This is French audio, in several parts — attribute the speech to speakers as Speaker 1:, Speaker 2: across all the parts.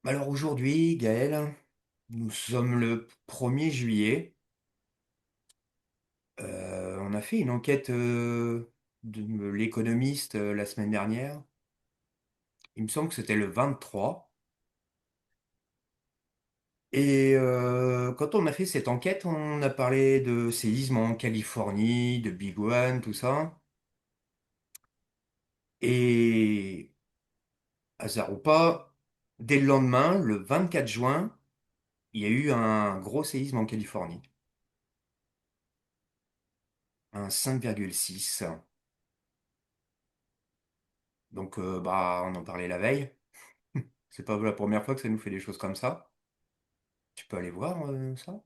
Speaker 1: Alors aujourd'hui, Gaël, nous sommes le 1er juillet. On a fait une enquête de l'Économiste la semaine dernière. Il me semble que c'était le 23. Et quand on a fait cette enquête, on a parlé de séismes en Californie, de Big One, tout ça. Et hasard ou pas, dès le lendemain, le 24 juin, il y a eu un gros séisme en Californie, un 5,6. Donc, bah, on en parlait la veille. C'est pas la première fois que ça nous fait des choses comme ça. Tu peux aller voir ça?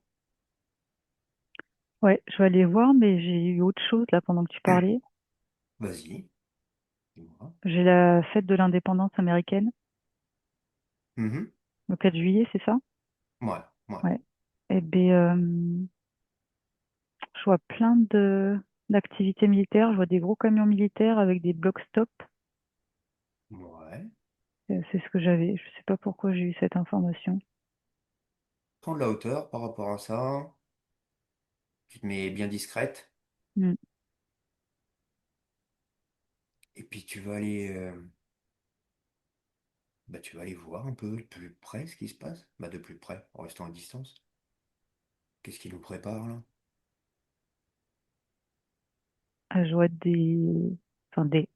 Speaker 2: Ouais, je vais aller voir, mais j'ai eu autre chose là pendant que tu parlais.
Speaker 1: Vas-y, dis-moi.
Speaker 2: J'ai la fête de l'indépendance américaine,
Speaker 1: Mhm.
Speaker 2: le 4 juillet, c'est ça?
Speaker 1: Ouais, ouais,
Speaker 2: Ouais. Eh bien, je vois plein de d'activités militaires. Je vois des gros camions militaires avec des blocs stop.
Speaker 1: ouais.
Speaker 2: C'est ce que j'avais. Je sais pas pourquoi j'ai eu cette information.
Speaker 1: Prends de la hauteur par rapport à ça. Tu te mets bien discrète.
Speaker 2: Hmm.
Speaker 1: Et puis tu vas aller, bah, tu vas aller voir un peu de plus près ce qui se passe. Bah, de plus près, en restant à distance. Qu'est-ce qui nous prépare là?
Speaker 2: Ah, je vois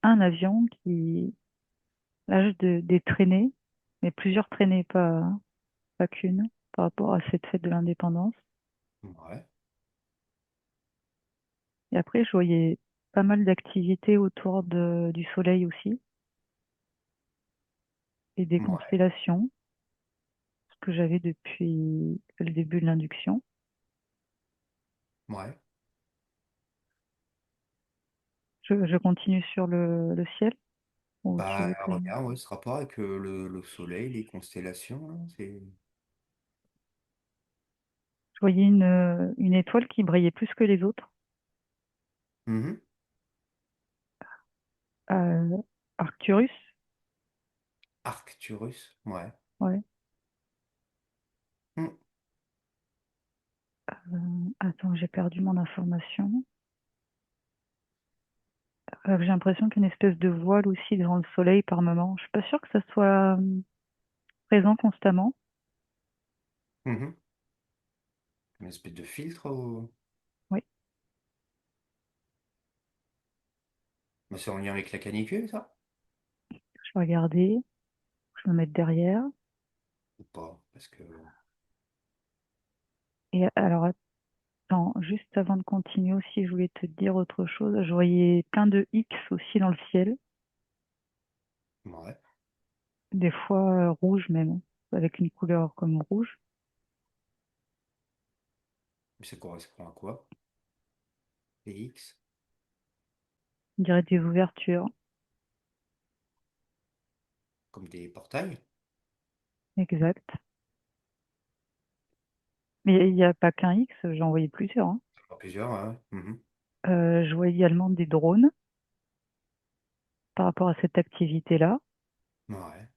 Speaker 2: un avion qui lâche des traînées, mais plusieurs traînées, pas qu'une, par rapport à cette fête de l'indépendance.
Speaker 1: Ouais,
Speaker 2: Et après, je voyais pas mal d'activités autour du soleil aussi, et des
Speaker 1: ouais,
Speaker 2: constellations, ce que j'avais depuis le début de l'induction.
Speaker 1: ouais.
Speaker 2: Je continue sur le ciel, ou tu
Speaker 1: Bah,
Speaker 2: veux que...
Speaker 1: regarde, ouais, ce rapport avec le soleil, les constellations, là, c'est...
Speaker 2: Je voyais une étoile qui brillait plus que les autres,
Speaker 1: Mhm.
Speaker 2: euh, Arcturus.
Speaker 1: Arcturus, ouais.
Speaker 2: Ouais.
Speaker 1: Hmm.
Speaker 2: Attends, j'ai perdu mon information. J'ai l'impression qu'une espèce de voile aussi devant le soleil par moment. Je suis pas sûre que ça soit présent constamment.
Speaker 1: Mhm. Une espèce de filtre
Speaker 2: Oui,
Speaker 1: Mais c'est en lien avec la canicule, ça?
Speaker 2: je vais regarder. Je vais me mettre derrière.
Speaker 1: Ou pas? Parce que...
Speaker 2: Et alors, attends, juste avant de continuer aussi, je voulais te dire autre chose. Je voyais plein de X aussi dans le ciel,
Speaker 1: Ouais.
Speaker 2: des fois rouges même, avec une couleur comme rouge.
Speaker 1: Mais ça correspond à quoi? Les X?
Speaker 2: On dirait des ouvertures.
Speaker 1: Comme des portails?
Speaker 2: Exact. Mais il n'y a pas qu'un X, j'en voyais plusieurs, hein.
Speaker 1: Pas plusieurs, ouais. Mhm.
Speaker 2: Je vois également des drones par rapport à cette activité-là.
Speaker 1: Ouais.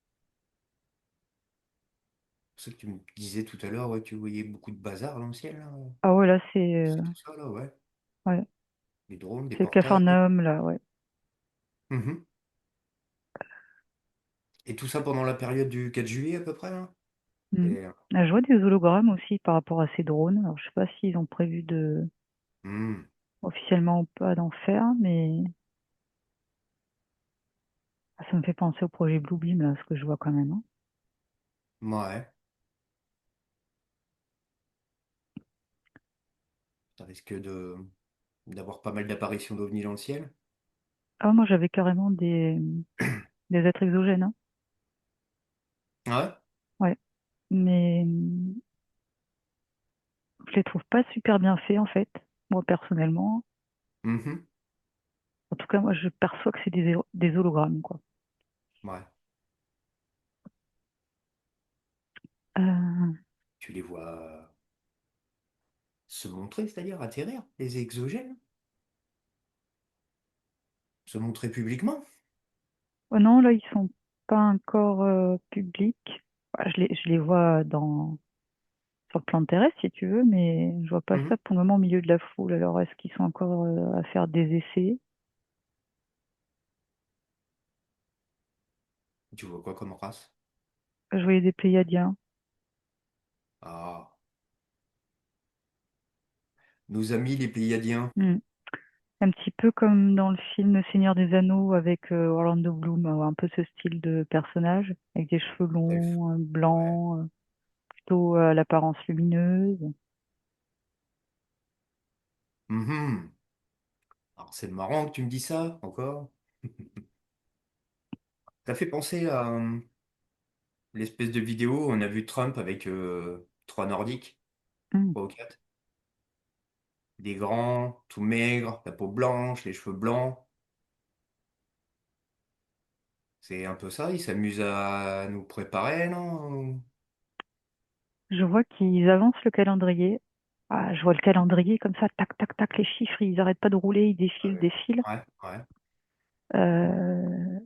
Speaker 1: C'est ça que tu me disais tout à l'heure, ouais, tu voyais beaucoup de bazar dans le ciel, là.
Speaker 2: Ah ouais, là,
Speaker 1: C'est tout ça, là, ouais.
Speaker 2: ouais,
Speaker 1: Des drones, des
Speaker 2: c'est
Speaker 1: portails.
Speaker 2: Capharnaüm, là, ouais.
Speaker 1: Mhm. Et tout ça pendant la période du 4 juillet, à peu près, là?
Speaker 2: Mm.
Speaker 1: Et,
Speaker 2: Ah, je vois des hologrammes aussi par rapport à ces drones. Alors, je sais pas s'ils ont prévu de
Speaker 1: hmm.
Speaker 2: officiellement ou pas d'en faire, mais ça me fait penser au projet Bluebeam, là, ce que je vois quand même, hein.
Speaker 1: Ouais. Ça risque de d'avoir pas mal d'apparitions d'ovnis dans le ciel.
Speaker 2: Ah, moi, j'avais carrément des êtres exogènes, hein.
Speaker 1: Ouais.
Speaker 2: Ouais. Mais je les trouve pas super bien faits, en fait, moi, personnellement.
Speaker 1: Mhm.
Speaker 2: En tout cas, moi, je perçois que c'est des hologrammes, quoi.
Speaker 1: Ouais.
Speaker 2: Euh,
Speaker 1: Tu les vois se montrer, c'est-à-dire atterrir, les exogènes, se montrer publiquement.
Speaker 2: oh non, là, ils sont pas encore publics. Bah, je les vois sur le plan terrestre, si tu veux, mais je vois pas ça
Speaker 1: Mhm.
Speaker 2: pour le moment au milieu de la foule. Alors, est-ce qu'ils sont encore à faire des essais?
Speaker 1: Tu vois quoi comme race?
Speaker 2: Je voyais des Pléiadiens.
Speaker 1: Ah, nos amis les Pléiadiens.
Speaker 2: Hmm. Un petit peu comme dans le film Le Seigneur des Anneaux avec Orlando Bloom, un peu ce style de personnage, avec des cheveux
Speaker 1: Elfes.
Speaker 2: longs,
Speaker 1: Ouais.
Speaker 2: blancs, plutôt à l'apparence lumineuse.
Speaker 1: Mhm. Alors, c'est marrant que tu me dis ça, encore. Ça fait penser à l'espèce de vidéo où on a vu Trump avec trois Nordiques,
Speaker 2: Hmm.
Speaker 1: trois ou quatre. Des grands, tout maigres, la peau blanche, les cheveux blancs. C'est un peu ça, ils s'amusent à nous préparer, non?
Speaker 2: Je vois qu'ils avancent le calendrier. Ah, je vois le calendrier comme ça, tac, tac, tac, les chiffres, ils n'arrêtent pas de rouler, ils défilent, défilent.
Speaker 1: Ouais, ouais.
Speaker 2: Euh,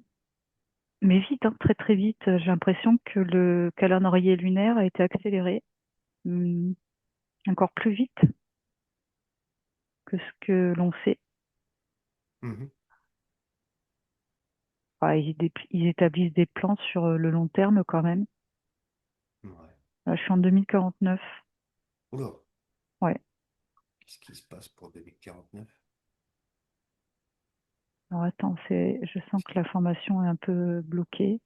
Speaker 2: mais vite, hein, très très vite, j'ai l'impression que le calendrier lunaire a été accéléré, hmm, encore plus vite que ce que l'on sait.
Speaker 1: Mhm.
Speaker 2: Ah, ils établissent des plans sur le long terme quand même.
Speaker 1: Ouais.
Speaker 2: Je suis en 2049.
Speaker 1: Oula,
Speaker 2: Ouais.
Speaker 1: qu'est-ce qui se passe pour 2049?
Speaker 2: Alors attends, je sens que la formation est un peu bloquée.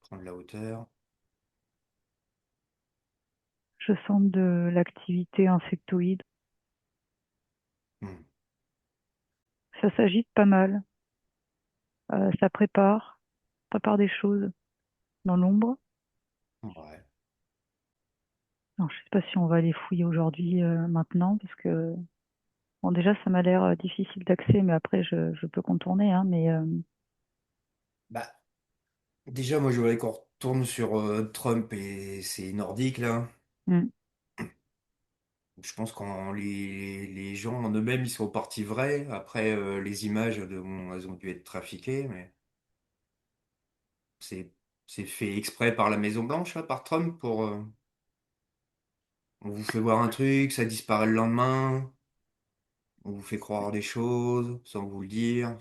Speaker 1: Prendre la hauteur.
Speaker 2: Je sens de l'activité insectoïde.
Speaker 1: Hmm.
Speaker 2: Ça s'agite pas mal. Ça prépare des choses dans l'ombre.
Speaker 1: Ouais.
Speaker 2: Alors, je sais pas si on va les fouiller aujourd'hui, maintenant, parce que bon, déjà, ça m'a l'air difficile d'accès, mais après, je peux contourner, hein, mais
Speaker 1: Bah, déjà, moi, je voudrais qu'on retourne sur Trump et ses Nordiques, là.
Speaker 2: hmm.
Speaker 1: Je pense quand les gens en eux-mêmes, ils sont partis vrais. Après, les images, bon, elles ont dû être trafiquées, mais c'est c'est fait exprès par la Maison-Blanche, là, par Trump, pour... on vous fait voir un truc, ça disparaît le lendemain, on vous fait croire des choses sans vous le dire.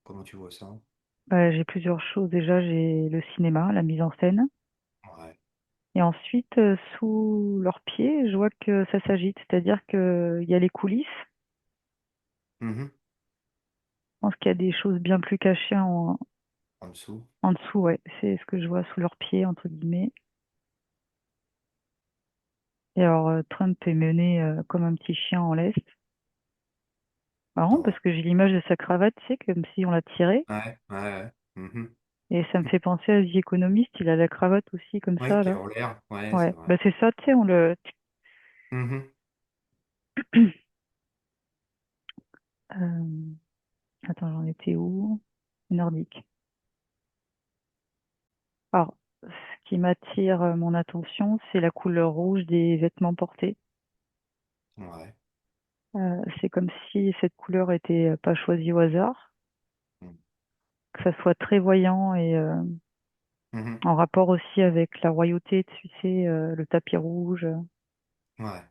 Speaker 1: Comment tu vois ça?
Speaker 2: J'ai plusieurs choses. Déjà, j'ai le cinéma, la mise en scène.
Speaker 1: Ouais.
Speaker 2: Et ensuite, sous leurs pieds, je vois que ça s'agite, c'est-à-dire qu'il y a les coulisses.
Speaker 1: Mhm.
Speaker 2: Je pense qu'il y a des choses bien plus cachées
Speaker 1: En dessous.
Speaker 2: en dessous, ouais. C'est ce que je vois sous leurs pieds, entre guillemets. Et alors, Trump est mené comme un petit chien en laisse. Marrant,
Speaker 1: Ouais.
Speaker 2: parce que j'ai l'image de sa cravate, tu sais, comme si on l'a tirée.
Speaker 1: Ouais, ouais, ouais. Mhm.
Speaker 2: Et ça me fait penser à The Economist, il a la cravate aussi, comme
Speaker 1: Ouais,
Speaker 2: ça,
Speaker 1: qui est
Speaker 2: là.
Speaker 1: en l'air. Ouais, c'est
Speaker 2: Ouais,
Speaker 1: vrai.
Speaker 2: bah c'est ça, tu sais, on le...
Speaker 1: Mhm.
Speaker 2: Euh, attends, j'en étais où? Nordique. Alors, ce qui m'attire mon attention, c'est la couleur rouge des vêtements portés.
Speaker 1: Ouais.
Speaker 2: C'est comme si cette couleur était pas choisie au hasard,
Speaker 1: Mhm.
Speaker 2: que ça soit très voyant et
Speaker 1: Mhm.
Speaker 2: en rapport aussi avec la royauté, tu sais, le tapis rouge.
Speaker 1: Ouais.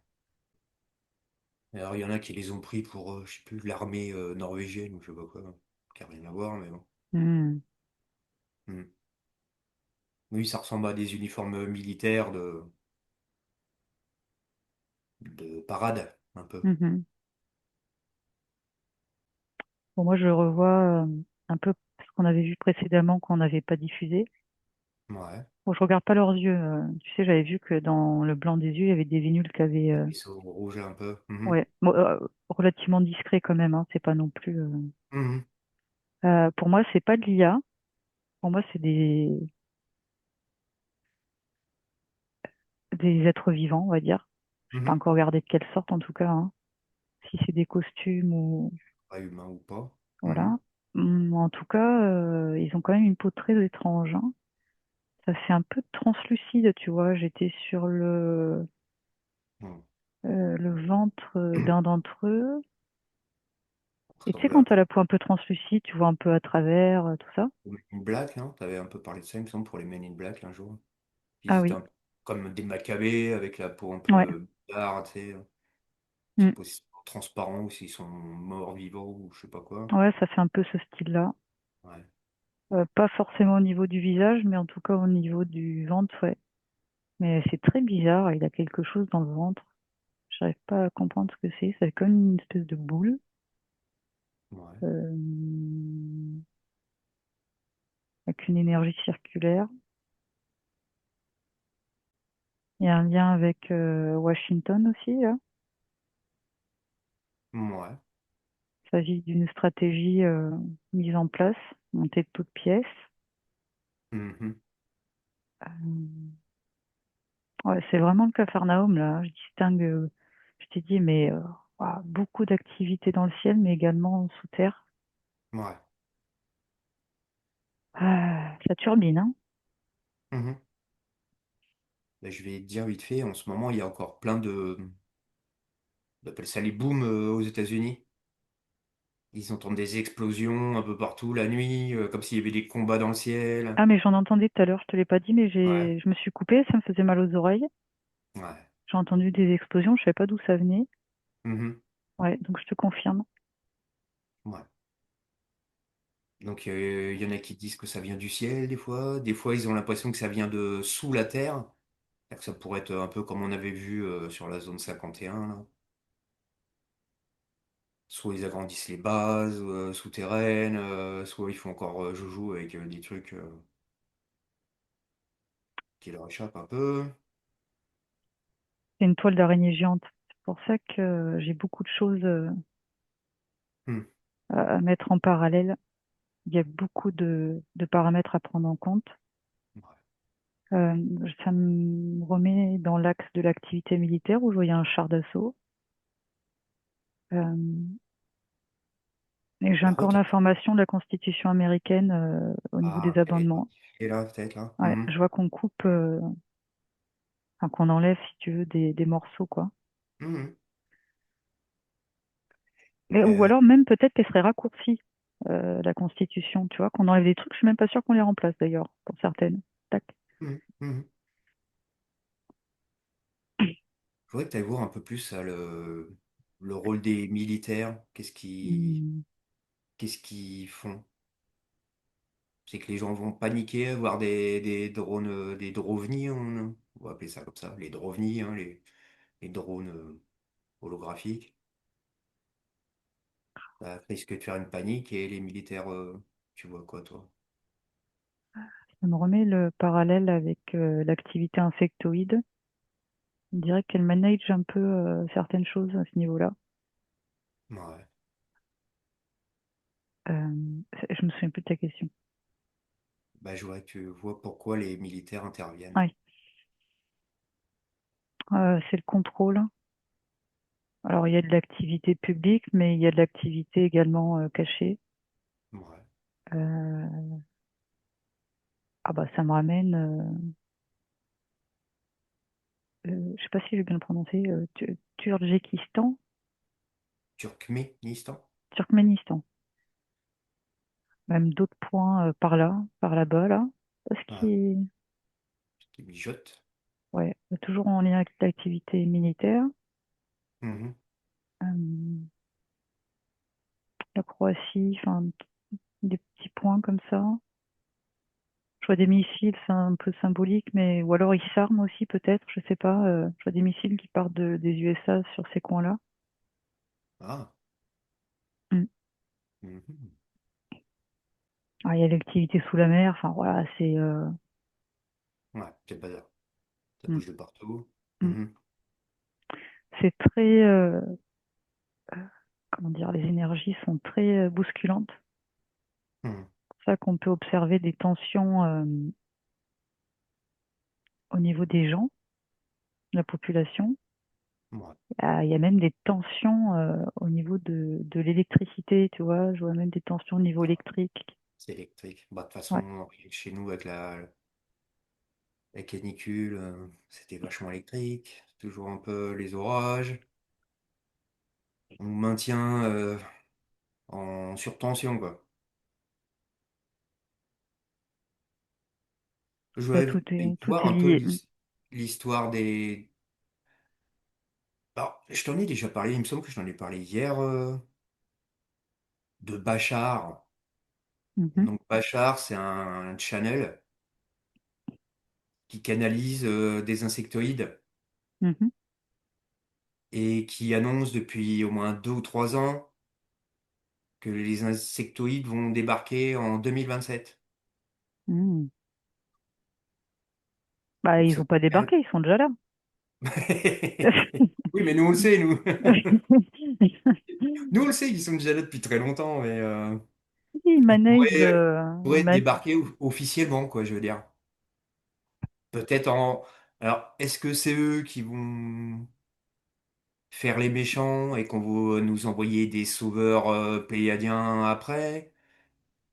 Speaker 1: Alors, il y en a qui les ont pris pour, je sais plus, l'armée norvégienne ou je sais pas quoi, qui a rien à voir, mais bon.
Speaker 2: Hmm.
Speaker 1: Mhm. Oui, ça ressemble à des uniformes militaires de parade, un peu.
Speaker 2: Mhm. Bon, moi, je revois un peu ce qu'on avait vu précédemment qu'on n'avait pas diffusé.
Speaker 1: Ouais.
Speaker 2: Bon, je regarde pas leurs yeux. Tu sais, j'avais vu que dans le blanc des yeux, il y avait des vénules qui avaient,
Speaker 1: Les vaisseaux rouges un peu. Mhm.
Speaker 2: ouais, bon, relativement discret quand même. Hein, c'est pas non plus.
Speaker 1: Mhm.
Speaker 2: Pour moi, c'est pas de l'IA. Pour moi, c'est des êtres vivants, on va dire. Je n'ai pas
Speaker 1: Mhm.
Speaker 2: encore regardé de quelle sorte en tout cas, hein. Si c'est des costumes ou
Speaker 1: Pas humain ou pas.
Speaker 2: voilà.
Speaker 1: Mhm.
Speaker 2: En tout cas, ils ont quand même une peau très étrange, hein. Ça fait un peu translucide, tu vois. J'étais sur le ventre d'un d'entre eux. Et tu sais,
Speaker 1: ressemblait
Speaker 2: quand
Speaker 1: un
Speaker 2: tu as
Speaker 1: peu
Speaker 2: la peau un peu translucide, tu vois un peu à travers, tout ça.
Speaker 1: aux Men in Black, hein. Tu avais un peu parlé de ça, il me semble, pour les Men in Black un jour. Ils
Speaker 2: Ah
Speaker 1: étaient
Speaker 2: oui,
Speaker 1: un peu comme des Maccabées, avec la peau un
Speaker 2: ouais.
Speaker 1: peu bizarre, tu sais. Je sais
Speaker 2: Mm.
Speaker 1: pas si c'est transparent ou s'ils sont morts vivants ou je sais pas quoi.
Speaker 2: Ouais, ça fait un peu ce style-là.
Speaker 1: Ouais.
Speaker 2: Pas forcément au niveau du visage, mais en tout cas au niveau du ventre, ouais. Mais c'est très bizarre, il a quelque chose dans le ventre. J'arrive pas à comprendre ce que c'est. C'est comme une espèce de boule.
Speaker 1: Ouais.
Speaker 2: Avec une énergie circulaire. Il y a un lien avec Washington aussi, là.
Speaker 1: Ouais.
Speaker 2: Il s'agit d'une stratégie mise en place, montée de toutes pièces.
Speaker 1: Mhm.
Speaker 2: Euh, ouais, c'est vraiment le Capharnaüm, là. Je distingue, je t'ai dit, mais ouah, beaucoup d'activités dans le ciel, mais également sous terre.
Speaker 1: Ouais.
Speaker 2: Ah, ça turbine, hein.
Speaker 1: Mhm. Ben, je vais te dire vite fait, en ce moment, il y a encore plein on appelle ça les booms aux États-Unis. Ils entendent des explosions un peu partout la nuit, comme s'il y avait des combats dans le ciel.
Speaker 2: Ah, mais j'en entendais tout à l'heure, je te l'ai pas dit, mais
Speaker 1: Ouais.
Speaker 2: je me suis coupée, ça me faisait mal aux oreilles.
Speaker 1: Ouais.
Speaker 2: J'ai entendu des explosions, je savais pas d'où ça venait.
Speaker 1: Mhm.
Speaker 2: Ouais, donc je te confirme.
Speaker 1: Ouais. Donc, il y en a qui disent que ça vient du ciel, des fois. Des fois, ils ont l'impression que ça vient de sous la terre. C'est-à-dire que ça pourrait être un peu comme on avait vu sur la zone 51, là. Soit ils agrandissent les bases souterraines, soit ils font encore joujou avec des trucs qui leur échappent un peu.
Speaker 2: C'est une toile d'araignée géante. C'est pour ça que j'ai beaucoup de choses
Speaker 1: Hmm.
Speaker 2: à mettre en parallèle. Il y a beaucoup de paramètres à prendre en compte.
Speaker 1: Ouais.
Speaker 2: Euh, Ça me remet dans l'axe de l'activité militaire où je voyais un char d'assaut. Euh, et j'ai
Speaker 1: Bah,
Speaker 2: encore l'information de la Constitution américaine au niveau des
Speaker 1: Ah, qui avait été
Speaker 2: amendements.
Speaker 1: modifié là, peut-être là.
Speaker 2: Ouais,
Speaker 1: Mhm.
Speaker 2: je vois qu'on coupe, enfin, qu'on enlève, si tu veux, des morceaux, quoi.
Speaker 1: Mhm.
Speaker 2: Ou
Speaker 1: Mais,
Speaker 2: alors même peut-être qu'elle serait raccourcie, la Constitution, tu vois, qu'on enlève des trucs, je suis même pas sûre qu'on les remplace d'ailleurs, pour certaines. Tac.
Speaker 1: mhm. Mhm. Je voudrais que tu ailles voir un peu plus le rôle des militaires.
Speaker 2: Hmm.
Speaker 1: Qu'est-ce qu'ils font? C'est que les gens vont paniquer, voir des drones, des drovnis, on va appeler ça comme ça, les drovnis, hein, les drones holographiques. Ça risque de faire une panique et les militaires, tu vois quoi, toi?
Speaker 2: Ça me remet le parallèle avec l'activité insectoïde. On dirait qu'elle manage un peu certaines choses à ce niveau-là.
Speaker 1: Ouais.
Speaker 2: Je me souviens plus de ta question.
Speaker 1: Bah, je voudrais que tu vois pourquoi les militaires interviennent.
Speaker 2: Ouais, c'est le contrôle. Alors, il y a de l'activité publique, mais il y a de l'activité également cachée.
Speaker 1: Ouais.
Speaker 2: Euh, ah bah, ça me ramène, je sais pas si j'ai bien prononcé, Turkménistan,
Speaker 1: Turkménistan?
Speaker 2: Turkménistan. Même d'autres points par là, par là-bas, là. Ce qui
Speaker 1: Ah,
Speaker 2: est,
Speaker 1: qui mijote.
Speaker 2: ouais, toujours en lien avec l'activité militaire.
Speaker 1: Mhm.
Speaker 2: Euh, la Croatie, enfin, des petits points comme ça. Je vois des missiles, c'est un peu symbolique, mais ou alors ils s'arment aussi peut-être, je sais pas. Je vois des missiles qui partent des USA sur ces coins-là.
Speaker 1: Ah.
Speaker 2: Mm.
Speaker 1: Mhm.
Speaker 2: Ah, il y a l'activité sous la mer, enfin voilà, c'est
Speaker 1: Ouais, c'est pas ça. Ça
Speaker 2: mm,
Speaker 1: bouge de partout.
Speaker 2: mm.
Speaker 1: Mhm.
Speaker 2: C'est très comment dire, les énergies sont très bousculantes.
Speaker 1: Mhm.
Speaker 2: C'est pour ça qu'on peut observer des tensions au niveau des gens, de la population.
Speaker 1: Ouais.
Speaker 2: Ah, il y a même des tensions au niveau de l'électricité, tu vois. Je vois même des tensions au niveau
Speaker 1: Ah,
Speaker 2: électrique.
Speaker 1: c'est électrique. Bah, de toute
Speaker 2: Ouais.
Speaker 1: façon, chez nous, avec la canicule, c'était vachement électrique. Toujours un peu les orages. On maintient en surtension, quoi. Je
Speaker 2: Bah,
Speaker 1: voudrais
Speaker 2: tout
Speaker 1: voir
Speaker 2: est
Speaker 1: un peu
Speaker 2: lié.
Speaker 1: l'histoire des... Alors, je t'en ai déjà parlé, il me semble que je t'en ai parlé hier, de Bachar.
Speaker 2: Mhm,
Speaker 1: Donc Bachar, c'est un channel qui canalise des insectoïdes
Speaker 2: mhm,
Speaker 1: et qui annonce depuis au moins 2 ou 3 ans que les insectoïdes vont débarquer en 2027.
Speaker 2: mhm. Bah,
Speaker 1: Donc
Speaker 2: ils
Speaker 1: ça
Speaker 2: n'ont pas
Speaker 1: peut
Speaker 2: débarqué, ils sont déjà là.
Speaker 1: Oui, mais nous on le sait, nous. Nous on le sait, ils sont déjà là depuis très longtemps, mais
Speaker 2: Ils
Speaker 1: ils
Speaker 2: managent,
Speaker 1: pourraient débarquer officiellement, quoi, je veux dire. Peut-être en... Alors, est-ce que c'est eux qui vont faire les méchants et qu'on va nous envoyer des sauveurs pléiadiens après?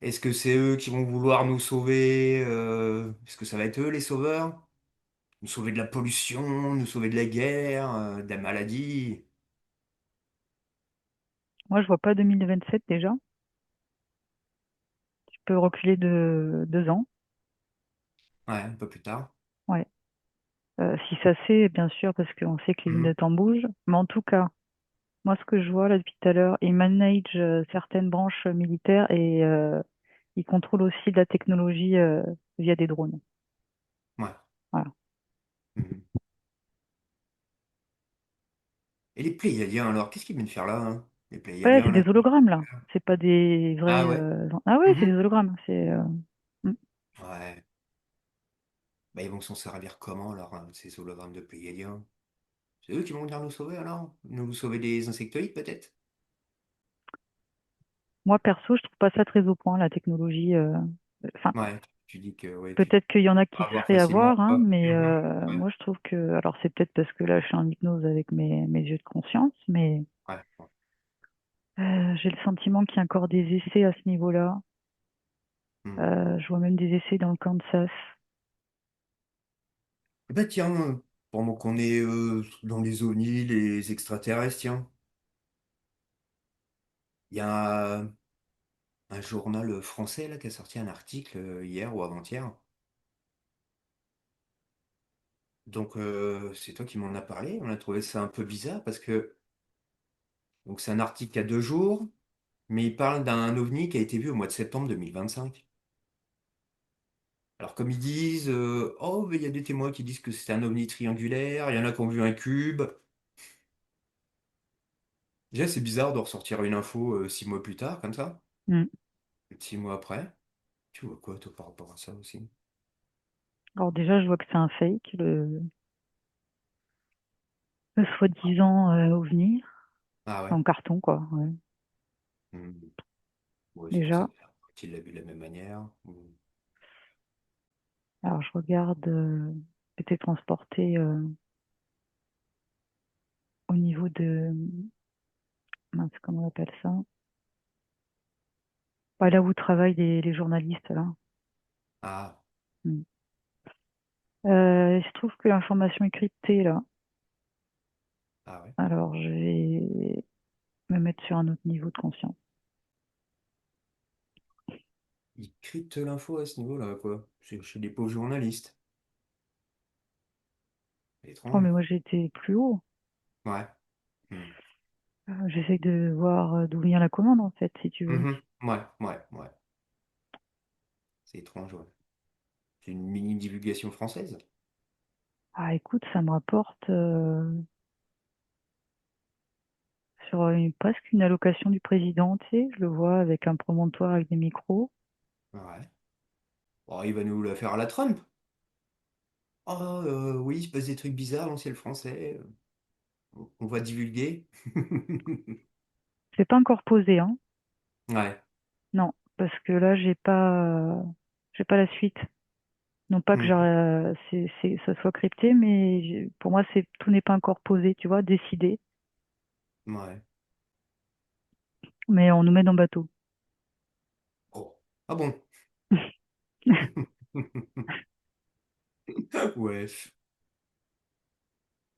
Speaker 1: Est-ce que c'est eux qui vont vouloir nous sauver? Est-ce que ça va être eux les sauveurs? Nous sauver de la pollution, nous sauver de la guerre, de la maladie?
Speaker 2: moi, je vois pas 2027 déjà. Tu peux reculer de 2 ans.
Speaker 1: Ouais, un peu plus tard.
Speaker 2: Ouais. Si ça c'est, bien sûr, parce qu'on sait que les lignes de
Speaker 1: Mhm.
Speaker 2: temps bougent. Mais en tout cas, moi, ce que je vois là depuis tout à l'heure, ils managent certaines branches militaires et ils contrôlent aussi de la technologie via des drones.
Speaker 1: Ouais.
Speaker 2: Voilà.
Speaker 1: Mhm. Et les Pléiadiens, alors, qu'est-ce qu'ils viennent faire là, hein? Les
Speaker 2: Ouais,
Speaker 1: Pléiadiens,
Speaker 2: c'est
Speaker 1: là?
Speaker 2: des hologrammes là. C'est pas des
Speaker 1: Ah
Speaker 2: vrais.
Speaker 1: ouais.
Speaker 2: Ah ouais, c'est des
Speaker 1: Mhm.
Speaker 2: hologrammes. Mm.
Speaker 1: Ouais. Bah, ils vont s'en servir comment, alors, hein, ces hologrammes de Pléiadiens? C'est eux qui vont venir nous sauver, alors? Nous sauver des insectoïdes, peut-être?
Speaker 2: Moi perso, je trouve pas ça très au point la technologie. Enfin,
Speaker 1: Ouais. Tu dis que ouais, tu
Speaker 2: peut-être qu'il y en a
Speaker 1: peux
Speaker 2: qui se
Speaker 1: avoir
Speaker 2: feraient
Speaker 1: facilement,
Speaker 2: avoir, hein,
Speaker 1: quoi.
Speaker 2: mais
Speaker 1: Mhm. Ouais.
Speaker 2: moi je trouve que, alors c'est peut-être parce que là je suis en hypnose avec mes yeux de conscience, mais
Speaker 1: Ouais. Ouais.
Speaker 2: j'ai le sentiment qu'il y a encore des essais à ce niveau-là.
Speaker 1: Mhm.
Speaker 2: Je vois même des essais dans le Kansas.
Speaker 1: Eh ben, tiens, pendant qu'on est dans les ovnis, les extraterrestres, tiens, il y a un journal français là, qui a sorti un article hier ou avant-hier. Donc, c'est toi qui m'en as parlé. On a trouvé ça un peu bizarre parce que donc c'est un article qui a 2 jours, mais il parle d'un ovni qui a été vu au mois de septembre 2025. Alors, comme ils disent, oh, mais il y a des témoins qui disent que c'est un ovni triangulaire, il y en a qui ont vu un cube. Déjà, c'est bizarre de ressortir une info 6 mois plus tard, comme ça,
Speaker 2: Mm.
Speaker 1: 6 mois après. Tu vois quoi, toi, par rapport à ça aussi?
Speaker 2: Alors déjà, je vois que c'est un fake, le soi-disant OVNI,
Speaker 1: Ah ouais.
Speaker 2: en carton quoi. Ouais.
Speaker 1: Hmm. Ouais, c'est pour ça
Speaker 2: Déjà,
Speaker 1: qu'il l'a vu de la même manière. Hmm.
Speaker 2: alors je regarde, été transporté au niveau de, mince, comment on appelle ça? Ouais, là où travaillent les journalistes là.
Speaker 1: Ah,
Speaker 2: Mm. Il se trouve que l'information est cryptée là.
Speaker 1: ah ouais.
Speaker 2: Alors je vais me mettre sur un autre niveau de conscience.
Speaker 1: Il crypte l'info à ce niveau-là, quoi. Chez des pauvres journalistes.
Speaker 2: Oh
Speaker 1: Étrange.
Speaker 2: mais moi j'ai été plus haut.
Speaker 1: Ouais. Hmm.
Speaker 2: J'essaie de voir d'où vient la commande en fait, si tu veux.
Speaker 1: Mhm. Ouais, ouais, ouais. C'est étrange, ouais. C'est une mini divulgation française.
Speaker 2: Ah écoute, ça me rapporte sur presque une allocation du président, tu sais, je le vois avec un promontoire avec des micros.
Speaker 1: Ouais. Bon, il va nous la faire à la Trump. Oh, oui, il se passe des trucs bizarres dans le ciel français. On va divulguer.
Speaker 2: C'est pas encore posé, hein.
Speaker 1: Ouais.
Speaker 2: Non, parce que là j'ai pas la suite. Non pas que
Speaker 1: Mhm.
Speaker 2: ça soit crypté, mais pour moi c'est tout n'est pas encore posé, tu vois, décidé.
Speaker 1: Ouais.
Speaker 2: Mais on nous met dans le bateau.
Speaker 1: Oh. Ah bon? Ouais.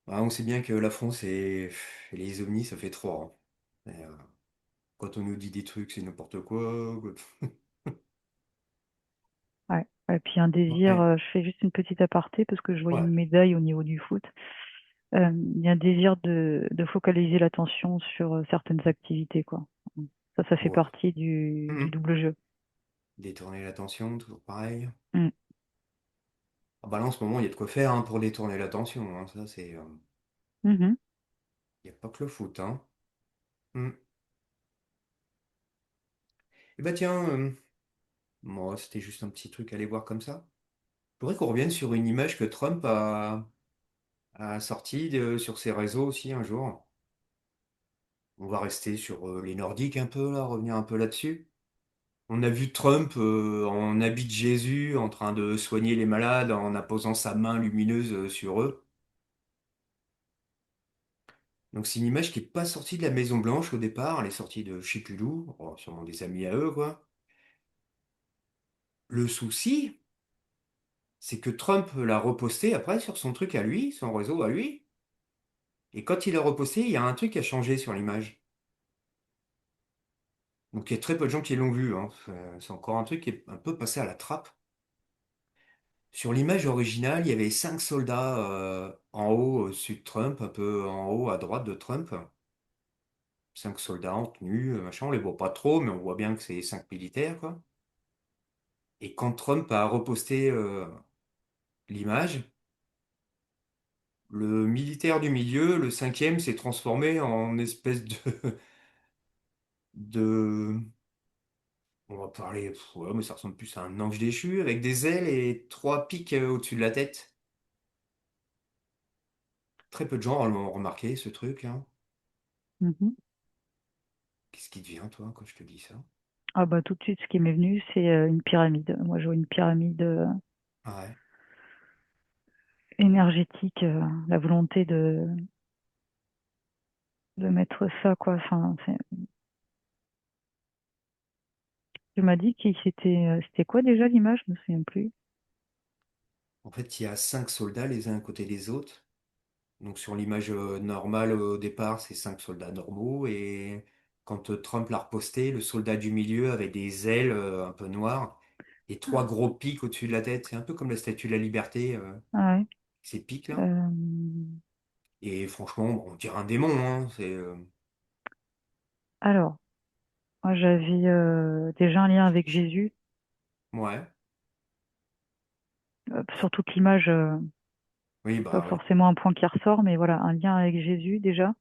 Speaker 1: Ah, on sait bien que la France et les ovnis, ça fait trois, hein. Quand on nous dit des trucs, c'est n'importe quoi.
Speaker 2: Ouais. Et puis un désir,
Speaker 1: Ouais,
Speaker 2: je fais juste une petite aparté parce que je voyais
Speaker 1: ouais,
Speaker 2: une médaille au niveau du foot. Il y a un désir de focaliser l'attention sur certaines activités, quoi. Ça fait
Speaker 1: ouais.
Speaker 2: partie du
Speaker 1: Mhm.
Speaker 2: double jeu.
Speaker 1: Détourner l'attention, toujours pareil.
Speaker 2: Mm.
Speaker 1: Ah bah là, en ce moment, il y a de quoi faire hein, pour détourner l'attention. Hein. Ça, c'est.
Speaker 2: Mhm.
Speaker 1: Il n'y a pas que le foot. Hein. Hmm. Et bah tiens, moi, c'était juste un petit truc à aller voir comme ça. Je voudrais qu'on revienne sur une image que Trump a sortie sur ses réseaux aussi un jour. On va rester sur les Nordiques un peu, là, revenir un peu là-dessus. On a vu Trump en habit de Jésus en train de soigner les malades en apposant sa main lumineuse sur eux. Donc c'est une image qui n'est pas sortie de la Maison Blanche au départ, elle est sortie de je sais plus d'où, oh, sûrement des amis à eux, quoi. Le souci, c'est que Trump l'a reposté après sur son truc à lui, son réseau à lui. Et quand il l'a reposté, il y a un truc qui a changé sur l'image. Donc il y a très peu de gens qui l'ont vu, hein. C'est encore un truc qui est un peu passé à la trappe. Sur l'image originale, il y avait 5 soldats en haut au-dessus de Trump, un peu en haut à droite de Trump. 5 soldats en tenue, machin, on les voit pas trop, mais on voit bien que c'est 5 militaires, quoi. Et quand Trump a reposté l'image, le militaire du milieu, le cinquième, s'est transformé en espèce de, on va parler, ouais, mais ça ressemble plus à un ange déchu, avec des ailes et 3 pics au-dessus de la tête. Très peu de gens l'ont remarqué, ce truc, hein.
Speaker 2: Mhm.
Speaker 1: Qu'est-ce qui te vient, toi, quand je te dis ça?
Speaker 2: Ah bah tout de suite, ce qui m'est venu, c'est une pyramide. Moi, je vois une pyramide
Speaker 1: Ouais.
Speaker 2: énergétique, la volonté de mettre ça, quoi. Enfin, tu m'as dit qu'il c'était quoi déjà l'image? Je me souviens plus.
Speaker 1: En fait, il y a 5 soldats les uns à côté des autres. Donc sur l'image normale au départ, c'est 5 soldats normaux. Et quand Trump l'a reposté, le soldat du milieu avait des ailes un peu noires et 3 gros pics au-dessus de la tête. C'est un peu comme la Statue de la Liberté,
Speaker 2: Ah ouais.
Speaker 1: ces pics-là.
Speaker 2: Euh,
Speaker 1: Et franchement, bon, on dirait un démon, hein. C'est
Speaker 2: alors, moi j'avais déjà un lien avec Jésus,
Speaker 1: ouais.
Speaker 2: sur toute l'image,
Speaker 1: Oui,
Speaker 2: pas
Speaker 1: bah oui.
Speaker 2: forcément un point qui ressort, mais voilà, un lien avec Jésus déjà.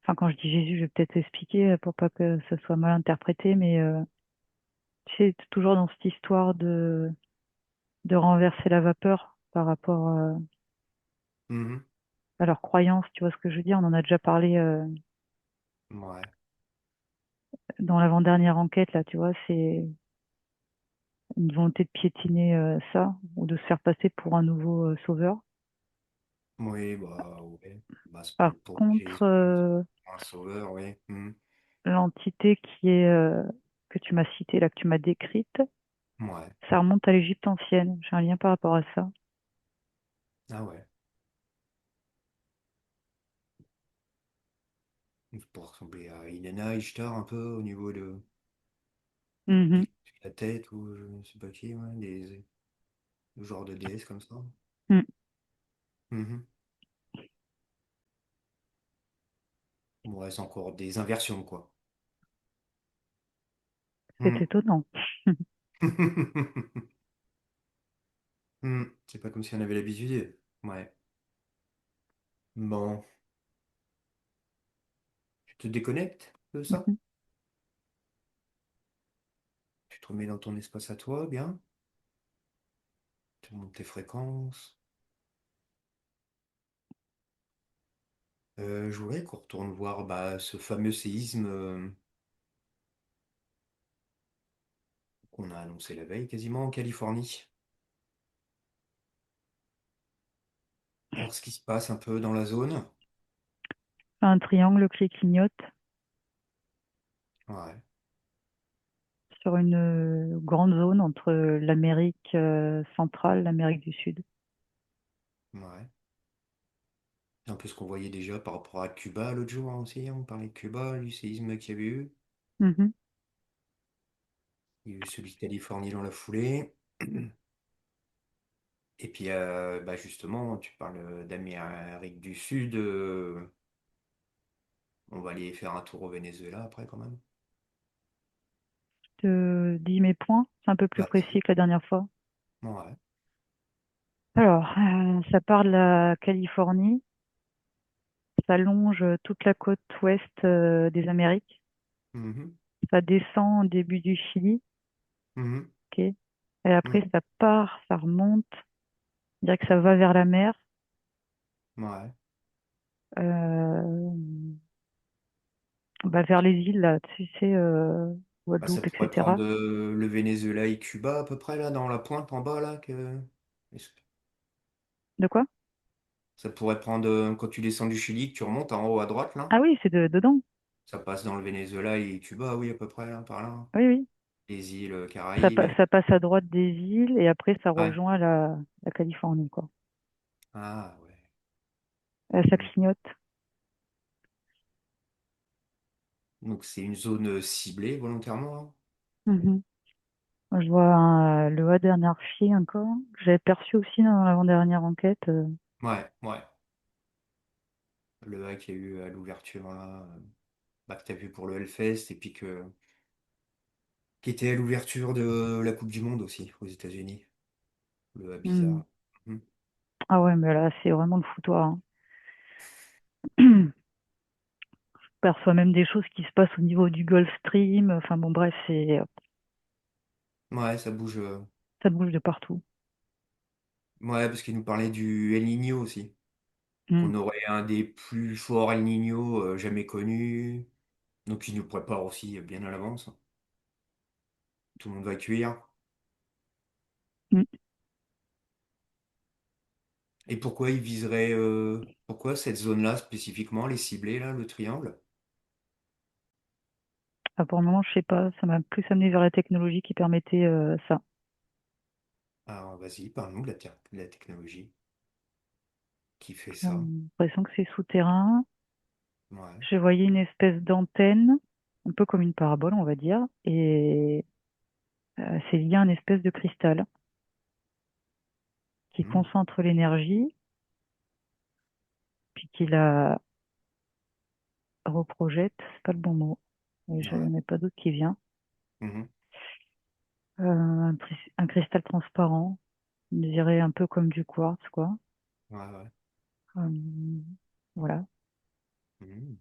Speaker 2: Enfin, quand je dis Jésus, je vais peut-être expliquer pour pas que ça soit mal interprété, mais tu sais, toujours dans cette histoire de renverser la vapeur par rapport
Speaker 1: Mhm.
Speaker 2: à leurs croyances, tu vois ce que je veux dire? On en a déjà parlé
Speaker 1: Ouais.
Speaker 2: dans l'avant-dernière enquête, là, tu vois, c'est une volonté de piétiner ça, ou de se faire passer pour un nouveau sauveur.
Speaker 1: Oui, bah ouais. Bah, se
Speaker 2: Par
Speaker 1: prendre pour
Speaker 2: contre,
Speaker 1: Jésus, un sauveur, oui. Mhm.
Speaker 2: l'entité que tu m'as citée, là, que tu m'as décrite,
Speaker 1: Ouais.
Speaker 2: ça remonte à l'Égypte ancienne. J'ai un lien par rapport à ça.
Speaker 1: Ah ouais. Pour ressembler à Inanna, Ishtar un peu au niveau des
Speaker 2: Mhm.
Speaker 1: pics sur la tête ou je ne sais pas qui, ouais, le genre de déesse comme ça.
Speaker 2: Mm.
Speaker 1: Mhm. Ouais, c'est encore des inversions, quoi.
Speaker 2: C'est
Speaker 1: Mhm.
Speaker 2: étonnant.
Speaker 1: C'est pas comme si on avait l'habitude. Ouais. Bon, tu te déconnectes de ça?
Speaker 2: Mhm.
Speaker 1: Tu te remets dans ton espace à toi, bien? Tu montes tes fréquences. Je voudrais qu'on retourne voir bah, ce fameux séisme qu'on a annoncé la veille, quasiment en Californie. Voir ce qui se passe un peu dans la zone.
Speaker 2: Un triangle qui clignote
Speaker 1: Ouais,
Speaker 2: sur une grande zone entre l'Amérique centrale, l'Amérique du Sud.
Speaker 1: ouais. un peu ce qu'on voyait déjà par rapport à Cuba l'autre jour, hein, aussi. On parlait de Cuba, du séisme qu'il y avait eu.
Speaker 2: Mhm.
Speaker 1: Il y a eu celui de Californie dans la foulée. Et puis, bah justement, tu parles d'Amérique du Sud. On va aller faire un tour au Venezuela après, quand même.
Speaker 2: Je te dis mes points, c'est un peu plus précis
Speaker 1: Vas-y.
Speaker 2: que la dernière fois.
Speaker 1: Ouais.
Speaker 2: Alors, ça part de la Californie, ça longe toute la côte ouest des Amériques,
Speaker 1: Mhm.
Speaker 2: ça descend au début du Chili,
Speaker 1: Mhm.
Speaker 2: ok, et après
Speaker 1: Mhm.
Speaker 2: ça part, ça remonte, on dirait que ça va vers la mer,
Speaker 1: Ouais.
Speaker 2: euh, bah, vers les îles, là, tu sais,
Speaker 1: Bah, ça
Speaker 2: Guadeloupe,
Speaker 1: pourrait prendre
Speaker 2: etc.
Speaker 1: le Venezuela et Cuba à peu près, là, dans la pointe en bas, là. Est-ce que
Speaker 2: De quoi?
Speaker 1: ça pourrait prendre, quand tu descends du Chili, que tu remontes en haut à droite, là.
Speaker 2: Ah oui, c'est dedans.
Speaker 1: Ça passe dans le Venezuela et Cuba, oui, à peu près, là, par là.
Speaker 2: Oui, oui.
Speaker 1: Les îles Caraïbes.
Speaker 2: Ça passe à droite des îles et après ça
Speaker 1: Ouais.
Speaker 2: rejoint la Californie, quoi.
Speaker 1: Ah, ouais.
Speaker 2: Ça
Speaker 1: Mm.
Speaker 2: clignote.
Speaker 1: Donc, c'est une zone ciblée volontairement, hein.
Speaker 2: Mhm. Moi, je vois le Haut d'Anarchie encore, que j'avais perçu aussi dans l'avant-dernière enquête.
Speaker 1: Ouais, ouais. Le hack qu'il y a eu à l'ouverture, là, bah, que tu as vu pour le Hellfest, et puis qui était à l'ouverture de la Coupe du Monde aussi, aux États-Unis. Le hack
Speaker 2: Hmm.
Speaker 1: bizarre. Mm.
Speaker 2: Ah ouais, mais là, c'est vraiment le foutoir, hein. Je perçois même des choses qui se passent au niveau du Gulf Stream. Enfin bon, bref,
Speaker 1: Ouais, ça bouge.
Speaker 2: ça bouge de partout.
Speaker 1: Ouais, parce qu'il nous parlait du El Niño aussi.
Speaker 2: Hmm.
Speaker 1: Qu'on aurait un des plus forts El Niño jamais connus. Donc, il nous prépare aussi bien à l'avance. Tout le monde va cuire.
Speaker 2: Hmm.
Speaker 1: Et pourquoi il viserait. Pourquoi cette zone-là spécifiquement, les ciblés, là, le triangle?
Speaker 2: Ah, pour le moment, je sais pas, ça m'a plus amené vers la technologie qui permettait ça.
Speaker 1: Alors, vas-y, parle-nous de la technologie qui fait
Speaker 2: J'ai
Speaker 1: ça.
Speaker 2: l'impression que c'est souterrain.
Speaker 1: Ouais.
Speaker 2: Je voyais une espèce d'antenne, un peu comme une parabole, on va dire, et c'est lié à une espèce de cristal qui
Speaker 1: Hmm.
Speaker 2: concentre l'énergie, puis qui la reprojette, c'est pas le bon mot, mais je
Speaker 1: Ouais.
Speaker 2: n'ai pas d'autre qui vient.
Speaker 1: Mhm.
Speaker 2: Un cristal transparent, on dirait un peu comme du quartz, quoi.
Speaker 1: Ouais, ouais.
Speaker 2: Euh, voilà.
Speaker 1: Mhm.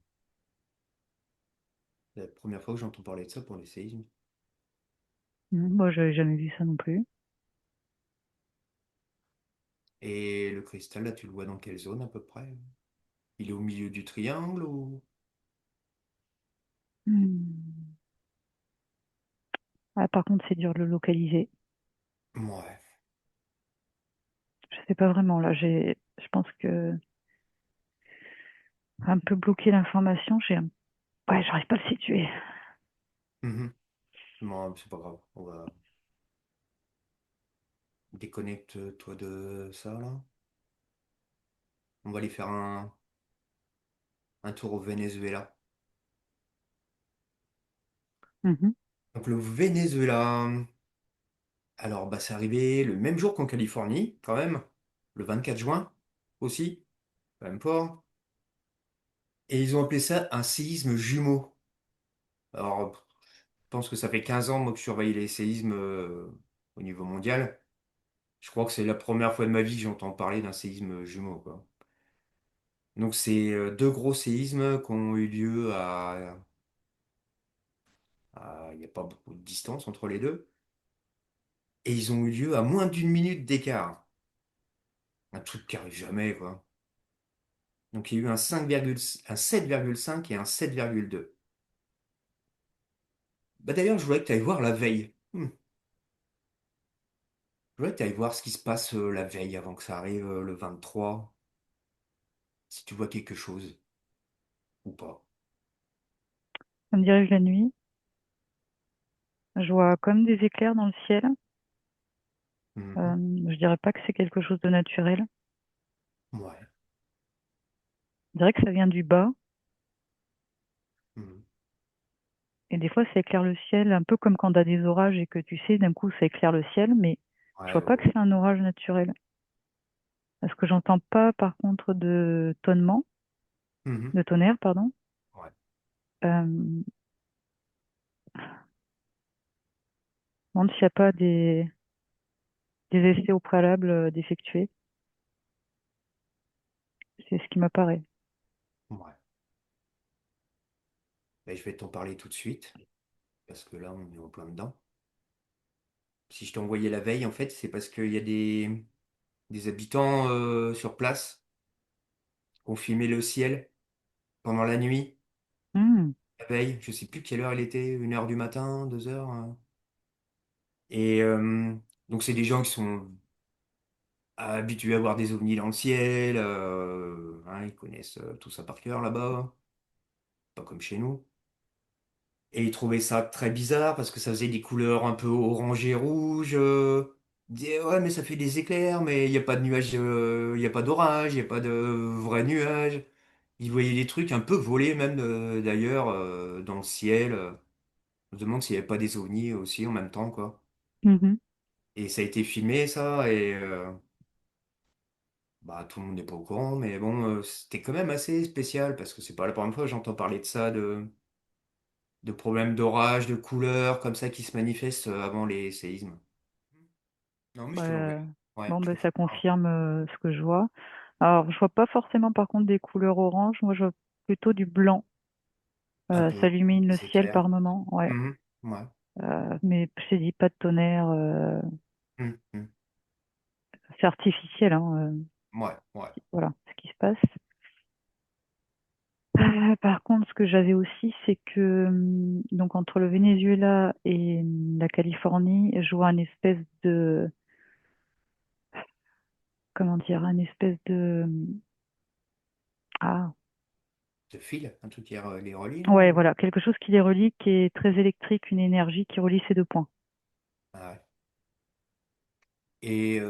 Speaker 1: C'est la première fois que j'entends parler de ça pour les séismes.
Speaker 2: Moi, j'avais jamais vu ça non plus.
Speaker 1: Et le cristal, là, tu le vois dans quelle zone à peu près? Il est au milieu du triangle ou...
Speaker 2: Hmm. Ah, par contre, c'est dur de le localiser.
Speaker 1: Ouais.
Speaker 2: Je sais pas vraiment, là, je pense que un peu bloqué l'information, ouais, j'arrive pas à le situer.
Speaker 1: Mhm. Non, c'est pas grave. On va déconnecte-toi de ça, là. On va aller faire un tour au Venezuela.
Speaker 2: Mhm.
Speaker 1: Donc le Venezuela, alors bah c'est arrivé le même jour qu'en Californie, quand même, le 24 juin aussi, quand même fort. Et ils ont appelé ça un séisme jumeau. Alors, je pense que ça fait 15 ans moi que je surveille les séismes au niveau mondial. Je crois que c'est la première fois de ma vie que j'entends parler d'un séisme jumeau, quoi. Donc c'est deux gros séismes qui ont eu lieu il n'y a pas beaucoup de distance entre les deux. Et ils ont eu lieu à moins d'une minute d'écart. Un truc qui arrive jamais, quoi. Donc il y a eu un 7,5 et un 7,2. Bah d'ailleurs, je voulais que tu ailles voir la veille. Je voulais que tu ailles voir ce qui se passe la veille avant que ça arrive le 23. Si tu vois quelque chose ou pas.
Speaker 2: Ça me dirige la nuit. Je vois comme des éclairs dans le ciel.
Speaker 1: Mhm.
Speaker 2: Je dirais pas que c'est quelque chose de naturel.
Speaker 1: Ouais.
Speaker 2: On dirait que ça vient du bas.
Speaker 1: Mhm.
Speaker 2: Et des fois, ça éclaire le ciel, un peu comme quand tu as des orages et que tu sais, d'un coup, ça éclaire le ciel, mais je vois
Speaker 1: Ouais,
Speaker 2: pas que
Speaker 1: ouais.
Speaker 2: c'est un orage naturel. Parce que j'entends pas, par contre, de tonnement,
Speaker 1: Mhm.
Speaker 2: de tonnerre, pardon.
Speaker 1: Ouais.
Speaker 2: Je me demande s'il n'y a pas des essais au préalable d'effectuer. C'est ce qui m'apparaît.
Speaker 1: Ouais. Ben, je vais t'en parler tout de suite, parce que là, on est en plein dedans. Si je t'ai envoyé la veille, en fait, c'est parce qu'il y a des habitants sur place qui ont filmé le ciel pendant la nuit,
Speaker 2: Hmm.
Speaker 1: la veille. Je sais plus quelle heure il était, 1 heure du matin, 2 heures. Et donc, c'est des gens qui sont habitués à voir des ovnis dans le ciel. Hein, ils connaissent tout ça par cœur là-bas, pas comme chez nous. Et ils trouvaient ça très bizarre parce que ça faisait des couleurs un peu orange et rouge. Ils disaient, ouais, mais ça fait des éclairs, mais il n'y a pas de nuages, il n'y a pas d'orage, il n'y a pas de vrais nuages. Ils voyaient des trucs un peu volés même d'ailleurs dans le ciel. On se demande s'il n'y avait pas des ovnis aussi en même temps, quoi.
Speaker 2: Mhm.
Speaker 1: Et ça a été filmé, ça, et bah, tout le monde n'est pas au courant, mais bon, c'était quand même assez spécial parce que c'est pas la première fois que j'entends parler de ça, de problèmes d'orage, de couleurs comme ça qui se manifestent avant les séismes. Non, mais je te l'envoie.
Speaker 2: Ouais.
Speaker 1: Ouais,
Speaker 2: Bon,
Speaker 1: je
Speaker 2: ben,
Speaker 1: te fais
Speaker 2: ça
Speaker 1: voir.
Speaker 2: confirme ce que je vois. Alors, je vois pas forcément, par contre, des couleurs orange. Moi, je vois plutôt du blanc.
Speaker 1: Un peu,
Speaker 2: Ça illumine le
Speaker 1: des
Speaker 2: ciel
Speaker 1: éclairs.
Speaker 2: par moment. Ouais.
Speaker 1: Mhm. Ouais.
Speaker 2: Mais je t'ai dit pas de tonnerre.
Speaker 1: Mhm. Mhm.
Speaker 2: C'est artificiel, hein,
Speaker 1: Ouais, ouais.
Speaker 2: voilà ce qui se passe. Par contre, ce que j'avais aussi, c'est que donc entre le Venezuela et la Californie, je vois un espèce de, comment dire, un espèce de, ah,
Speaker 1: De fil, un truc qui les relie, là,
Speaker 2: ouais,
Speaker 1: ou...
Speaker 2: voilà, quelque chose qui les relie, qui est très électrique, une énergie qui relie ces deux points.
Speaker 1: Ah ouais. Et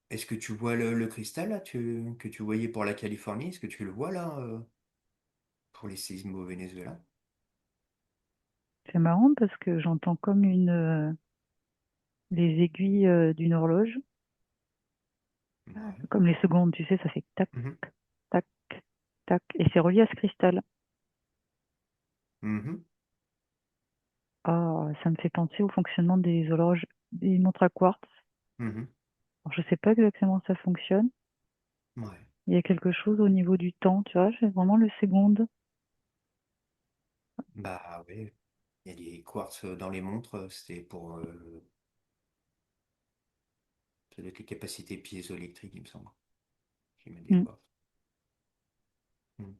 Speaker 1: est-ce que tu vois le cristal, là, que tu voyais pour la Californie? Est-ce que tu le vois, là, pour les séismes au Venezuela?
Speaker 2: C'est marrant parce que j'entends comme les aiguilles d'une horloge,
Speaker 1: Ouais.
Speaker 2: comme les secondes, tu sais, ça fait tac,
Speaker 1: Mhm.
Speaker 2: tac, tac, et c'est relié à ce cristal.
Speaker 1: Mhm.
Speaker 2: Ah, ça me fait penser au fonctionnement des horloges, des montres à quartz.
Speaker 1: Mhm.
Speaker 2: Alors, je sais pas exactement ça fonctionne.
Speaker 1: Ouais.
Speaker 2: Il y a quelque chose au niveau du temps, tu vois, j'ai vraiment le seconde.
Speaker 1: Bah ouais, il y a des quartz dans les montres, c'était pour ça doit être les capacités piézoélectriques, il me semble, qui mettent des
Speaker 2: Hmm.
Speaker 1: quartz. Hmm.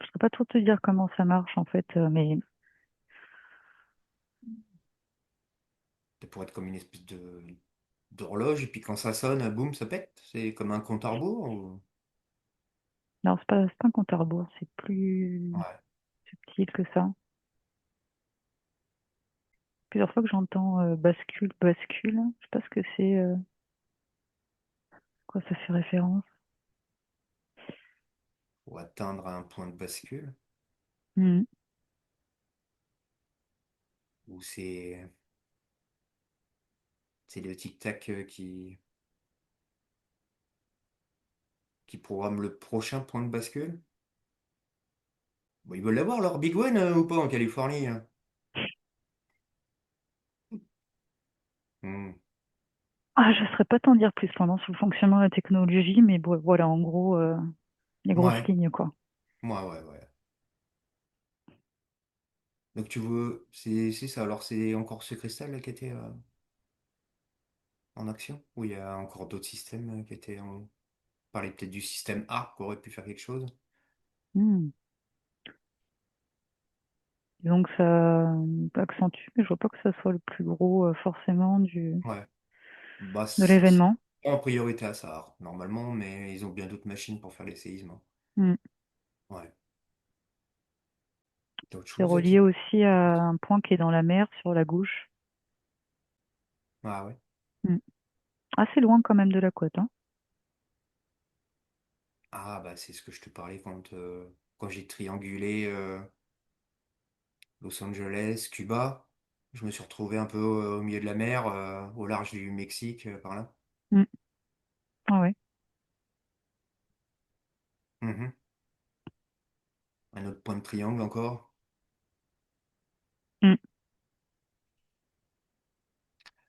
Speaker 2: Je ne sais pas trop te dire comment ça marche en fait, mais
Speaker 1: Ça pourrait être comme une espèce de d'horloge, et puis quand ça sonne, boum, ça pète. C'est comme un compte à rebours ou...
Speaker 2: non, c'est pas un compte à rebours, c'est plus
Speaker 1: Ouais.
Speaker 2: subtil que ça. Plusieurs fois que j'entends bascule, bascule, je sais pas ce que c'est, quoi ça fait référence.
Speaker 1: Pour atteindre un point de bascule,
Speaker 2: Hmm.
Speaker 1: où c'est le tic-tac qui programme le prochain point de bascule. Bon, ils veulent l'avoir, leur Big One, ou pas, en Californie, hein. Hmm.
Speaker 2: Ah, je ne saurais pas t'en dire plus pendant sur le fonctionnement de la technologie, mais bon, voilà, en gros, les grosses
Speaker 1: Ouais,
Speaker 2: lignes, quoi.
Speaker 1: ouais. Donc tu veux, c'est ça. Alors c'est encore ce cristal là qui était en action? Ou il y a encore d'autres systèmes qui étaient en... On parlait peut-être du système A qui aurait pu faire quelque chose.
Speaker 2: Hmm. Donc ça accentue, mais je vois pas que ça soit le plus gros forcément
Speaker 1: Ouais. Bah,
Speaker 2: de
Speaker 1: c'est
Speaker 2: l'événement.
Speaker 1: pas en priorité à ça, normalement, mais ils ont bien d'autres machines pour faire les séismes, hein.
Speaker 2: Hmm.
Speaker 1: Ouais. T'as autre
Speaker 2: C'est
Speaker 1: chose
Speaker 2: relié aussi à un point qui est dans la mer sur la gauche.
Speaker 1: Ah ouais.
Speaker 2: Hmm. Assez loin quand même de la côte, hein.
Speaker 1: Ah, bah, c'est ce que je te parlais quand j'ai triangulé Los Angeles, Cuba. Je me suis retrouvé un peu au milieu de la mer, au large du Mexique, par là.
Speaker 2: Mm. Ah ouais.
Speaker 1: Mhm. Un autre point de triangle encore.
Speaker 2: Mm.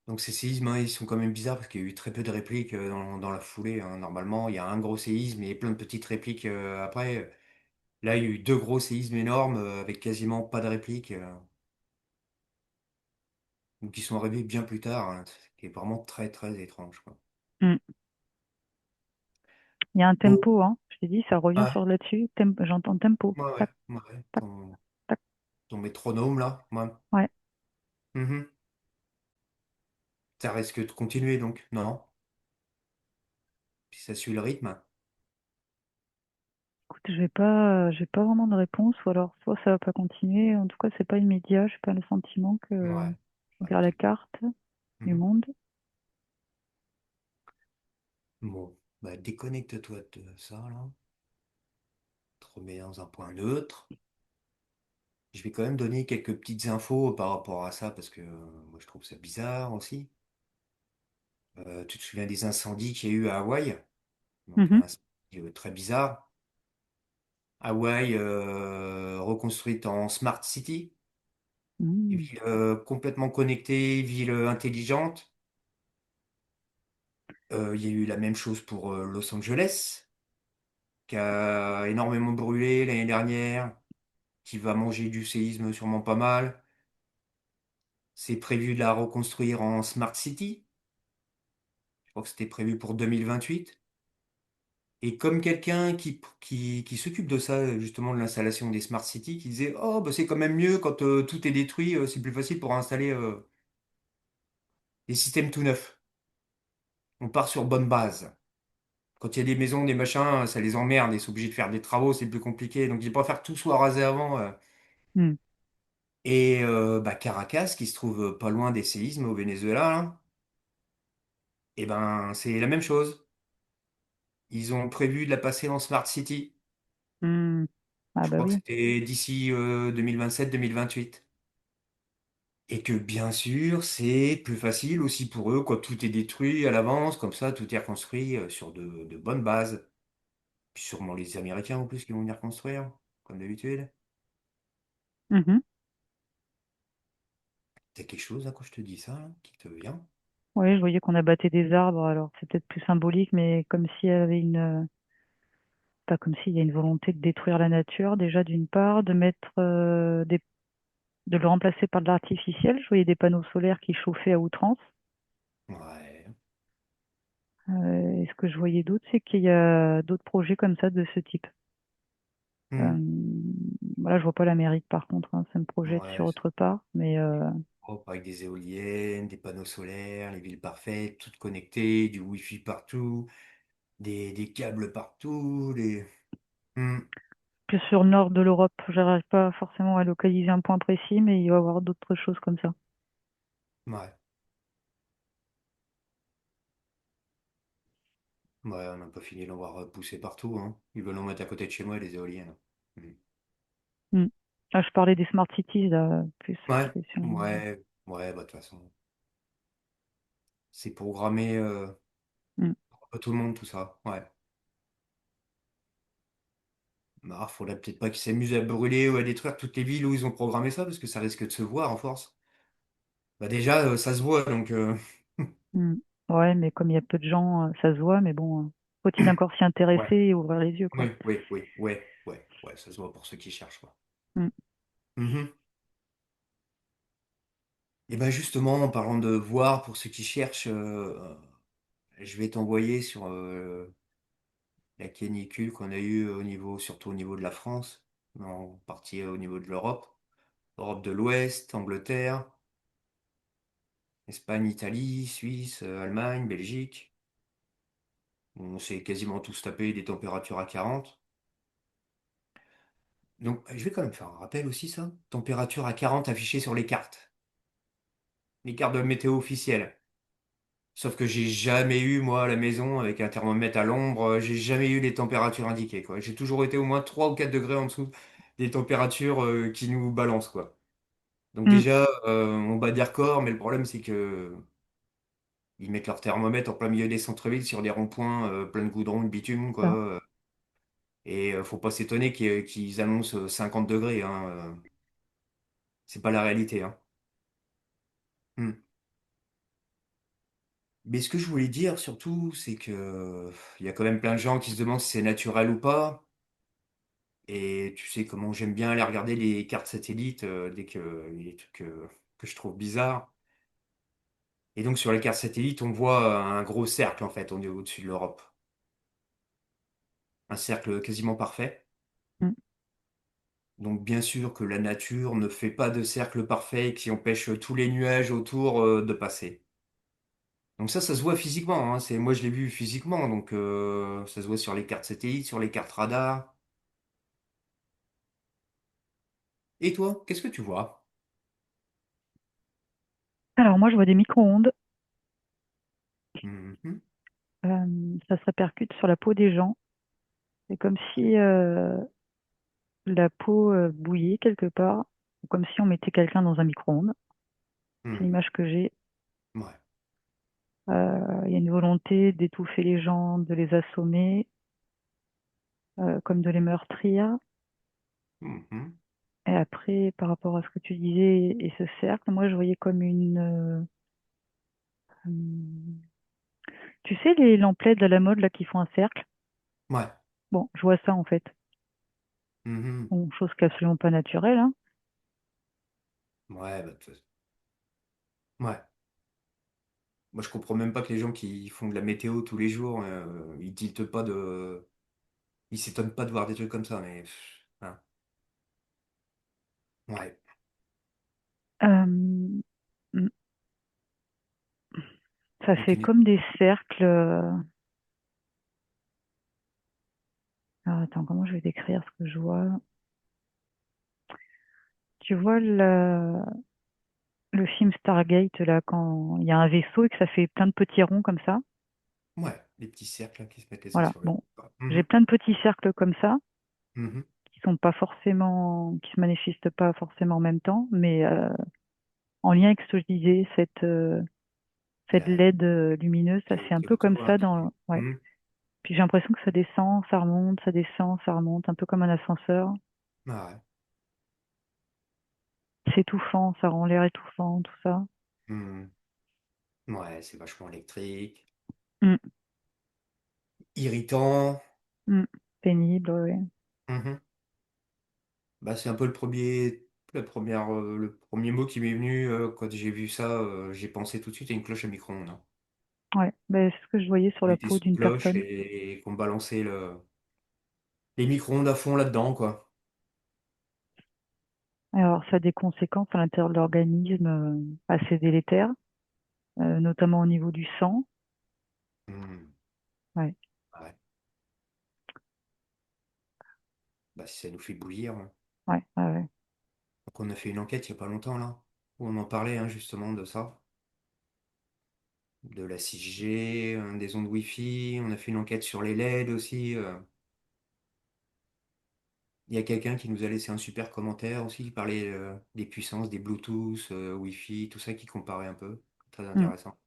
Speaker 1: Donc ces séismes, hein, ils sont quand même bizarres parce qu'il y a eu très peu de répliques dans la foulée, hein. Normalement, il y a un gros séisme et plein de petites répliques après. Là, il y a eu deux gros séismes énormes avec quasiment pas de répliques, ou qui sont arrivés bien plus tard, hein, ce qui est vraiment très très étrange, quoi.
Speaker 2: Mm. Il y a un
Speaker 1: Bon,
Speaker 2: tempo, hein. Je t'ai dit, ça revient
Speaker 1: ouais,
Speaker 2: sur là-dessus. J'entends tempo.
Speaker 1: ouais, ouais,
Speaker 2: Tac,
Speaker 1: ouais.
Speaker 2: tac, tac.
Speaker 1: Ton métronome là, ouais.
Speaker 2: Ouais.
Speaker 1: Mhm. Ça risque de continuer donc, non? Si ça suit le rythme.
Speaker 2: Écoute, j'ai pas vraiment de réponse, ou alors soit ça va pas continuer. En tout cas, c'est pas immédiat. J'ai pas le sentiment que,
Speaker 1: Ouais.
Speaker 2: je
Speaker 1: Bah,
Speaker 2: regarde la carte du
Speaker 1: mhm.
Speaker 2: monde.
Speaker 1: Bon, bah déconnecte-toi de ça là. Te remets dans un point neutre. Je vais quand même donner quelques petites infos par rapport à ça parce que moi je trouve ça bizarre aussi. Tu te souviens des incendies qu'il y a eu à Hawaï? Donc
Speaker 2: Mhm.
Speaker 1: un incendie très bizarre. Hawaï reconstruite en Smart City,
Speaker 2: Mm.
Speaker 1: ville complètement connectée, ville intelligente. Il y a eu la même chose pour Los Angeles, qui a énormément brûlé l'année dernière, qui va manger du séisme sûrement pas mal. C'est prévu de la reconstruire en Smart City. Je crois que c'était prévu pour 2028. Et comme quelqu'un qui s'occupe de ça, justement de l'installation des Smart Cities, qui disait, oh, bah, c'est quand même mieux quand tout est détruit, c'est plus facile pour installer des systèmes tout neufs. On part sur bonne base. Quand il y a des maisons, des machins, ça les emmerde, ils sont obligés de faire des travaux, c'est plus compliqué. Donc ils préfèrent que tout soit rasé avant.
Speaker 2: Mm.
Speaker 1: Et bah, Caracas, qui se trouve pas loin des séismes au Venezuela, là, et ben c'est la même chose. Ils ont prévu de la passer en Smart City.
Speaker 2: Mm. Ah
Speaker 1: Je
Speaker 2: bah
Speaker 1: crois que
Speaker 2: oui.
Speaker 1: c'était d'ici 2027-2028. Et que bien sûr, c'est plus facile aussi pour eux quand tout est détruit à l'avance, comme ça, tout est reconstruit sur de bonnes bases. Puis sûrement les Américains en plus qui vont venir construire, comme d'habitude.
Speaker 2: Mhm.
Speaker 1: T'as quelque chose là quand je te dis ça, là, qui te vient?
Speaker 2: Oui, je voyais qu'on abattait des arbres, alors c'est peut-être plus symbolique, mais comme s'il y avait pas comme s'il y a une volonté de détruire la nature, déjà d'une part, de mettre de le remplacer par de l'artificiel. Je voyais des panneaux solaires qui chauffaient à outrance.
Speaker 1: Ouais.
Speaker 2: Et ce que je voyais d'autre, c'est qu'il y a d'autres projets comme ça de ce type.
Speaker 1: Hmm.
Speaker 2: Euh, voilà, je vois pas l'Amérique par contre, hein, ça me projette
Speaker 1: Ouais,
Speaker 2: sur autre part, mais
Speaker 1: propre, avec des éoliennes, des panneaux solaires, les villes parfaites, toutes connectées, du wifi partout, des câbles partout, Hmm.
Speaker 2: plus sur le nord de l'Europe. J'arrive pas forcément à localiser un point précis, mais il va y avoir d'autres choses comme ça.
Speaker 1: Ouais. Ouais, on n'a pas fini d'en voir pousser partout, hein. Ils veulent en mettre à côté de chez moi, les éoliennes. Hmm.
Speaker 2: Hmm. Ah, je parlais des smart cities, là, plus
Speaker 1: Ouais,
Speaker 2: expression.
Speaker 1: ouais, bah de toute façon, c'est programmé
Speaker 2: Hmm.
Speaker 1: pour pas tout le monde, tout ça. Ouais. Bah, faudrait peut-être pas qu'ils s'amusent à brûler ou à détruire toutes les villes où ils ont programmé ça, parce que ça risque de se voir en force. Bah déjà, ça se voit, donc
Speaker 2: Hmm. Ouais, mais comme il y a peu de gens, ça se voit, mais bon, faut-il encore s'y
Speaker 1: ouais,
Speaker 2: intéresser et ouvrir les yeux, quoi.
Speaker 1: ouais, ça se voit pour ceux qui cherchent, quoi.
Speaker 2: Hmm.
Speaker 1: Mhm. Et ben justement, en parlant de voir pour ceux qui cherchent, je vais t'envoyer sur la canicule qu'on a eue surtout au niveau de la France, en partie au niveau de l'Europe, Europe de l'Ouest, Angleterre, Espagne, Italie, Suisse, Allemagne, Belgique. On s'est quasiment tous tapé des températures à 40. Donc, je vais quand même faire un rappel aussi, ça. Température à 40 affichée sur les cartes de météo officielles. Sauf que j'ai jamais eu, moi, à la maison, avec un thermomètre à l'ombre, j'ai jamais eu les températures indiquées, quoi. J'ai toujours été au moins 3 ou 4 degrés en dessous des températures qui nous balancent, quoi. Donc
Speaker 2: Mm.
Speaker 1: déjà, on bat des records, mais le problème, c'est que ils mettent leur thermomètre en plein milieu des centres-villes sur des ronds-points pleins de goudron, de bitume,
Speaker 2: Ça.
Speaker 1: quoi. Et faut pas s'étonner qu'ils annoncent 50 degrés, hein. C'est pas la réalité, hein. Hmm. Mais ce que je voulais dire surtout, c'est que il y a quand même plein de gens qui se demandent si c'est naturel ou pas. Et tu sais comment j'aime bien aller regarder les cartes satellites dès que il y a des trucs que je trouve bizarres. Et donc sur les cartes satellites, on voit un gros cercle en fait au-dessus de l'Europe. Un cercle quasiment parfait.
Speaker 2: Mm.
Speaker 1: Donc bien sûr que la nature ne fait pas de cercle parfait qui empêche tous les nuages autour de passer. Donc ça se voit physiquement, hein. Moi je l'ai vu physiquement, donc ça se voit sur les cartes satellites, sur les cartes radar. Et toi, qu'est-ce que tu vois?
Speaker 2: Alors moi, je vois des micro-ondes.
Speaker 1: Mhm.
Speaker 2: Ça se répercute sur la peau des gens. C'est comme si la peau bouillait quelque part, ou comme si on mettait quelqu'un dans un micro-ondes. C'est
Speaker 1: Mhm.
Speaker 2: l'image que j'ai.
Speaker 1: Ouais.
Speaker 2: Il y a une volonté d'étouffer les gens, de les assommer, comme de les meurtrir.
Speaker 1: Mhm.
Speaker 2: Et après, par rapport à ce que tu disais et ce cercle, moi, je voyais comme hum, tu sais, les lampes LED à la mode, là, qui font un cercle.
Speaker 1: Ouais.
Speaker 2: Bon, je vois ça, en fait.
Speaker 1: Mhm.
Speaker 2: Bon, chose qui est absolument pas naturelle, hein.
Speaker 1: Ouais, bah, ouais. Moi, je comprends même pas que les gens qui font de la météo tous les jours, ils tiltent pas de. Ils s'étonnent pas de voir des trucs comme ça, mais. Hein. Ouais.
Speaker 2: Euh, hum, ça
Speaker 1: Donc,
Speaker 2: fait comme des cercles. Alors, attends, comment je vais décrire ce que je vois? Tu vois le film Stargate, là, quand il y a un vaisseau et que ça fait plein de petits ronds comme ça?
Speaker 1: ouais, les petits cercles là, qui se mettent les uns
Speaker 2: Voilà,
Speaker 1: sur les
Speaker 2: bon.
Speaker 1: autres.
Speaker 2: J'ai
Speaker 1: Mhm.
Speaker 2: plein de petits cercles comme ça,
Speaker 1: Mhm.
Speaker 2: qui sont pas forcément, qui se manifestent pas forcément en même temps, mais en lien avec ce que je disais, cette
Speaker 1: Ouais,
Speaker 2: LED lumineuse, ça fait un
Speaker 1: qui
Speaker 2: peu comme
Speaker 1: retourne un
Speaker 2: ça
Speaker 1: petit peu.
Speaker 2: dans, ouais.
Speaker 1: Mhm.
Speaker 2: Puis j'ai l'impression que ça descend, ça remonte, ça descend, ça remonte, un peu comme un ascenseur.
Speaker 1: Ah ouais.
Speaker 2: C'est étouffant, ça rend l'air étouffant, tout ça.
Speaker 1: Mhm. Ouais, c'est vachement électrique.
Speaker 2: Mm,
Speaker 1: Irritant.
Speaker 2: mm. Pénible, ouais.
Speaker 1: Mhm. Bah, c'est un peu le premier mot qui m'est venu quand j'ai vu ça. J'ai pensé tout de suite à une cloche à micro-ondes, hein.
Speaker 2: Ouais, ben, c'est ce que je voyais sur
Speaker 1: On
Speaker 2: la
Speaker 1: était
Speaker 2: peau
Speaker 1: sous
Speaker 2: d'une
Speaker 1: cloche
Speaker 2: personne.
Speaker 1: et qu'on balançait les micro-ondes à fond là-dedans, quoi.
Speaker 2: Alors, ça a des conséquences à l'intérieur de l'organisme assez délétères, notamment au niveau du sang.
Speaker 1: Mhm.
Speaker 2: Ouais,
Speaker 1: Ouais. Bah, si ça nous fait bouillir, hein.
Speaker 2: ouais, ouais, ouais.
Speaker 1: Donc on a fait une enquête il n'y a pas longtemps là, où on en parlait hein, justement de ça, de la 6G, des ondes Wi-Fi. On a fait une enquête sur les LED aussi. Il y a quelqu'un qui nous a laissé un super commentaire aussi, qui parlait des puissances, des Bluetooth, Wi-Fi, tout ça, qui comparait un peu. Très
Speaker 2: Mm.
Speaker 1: intéressant.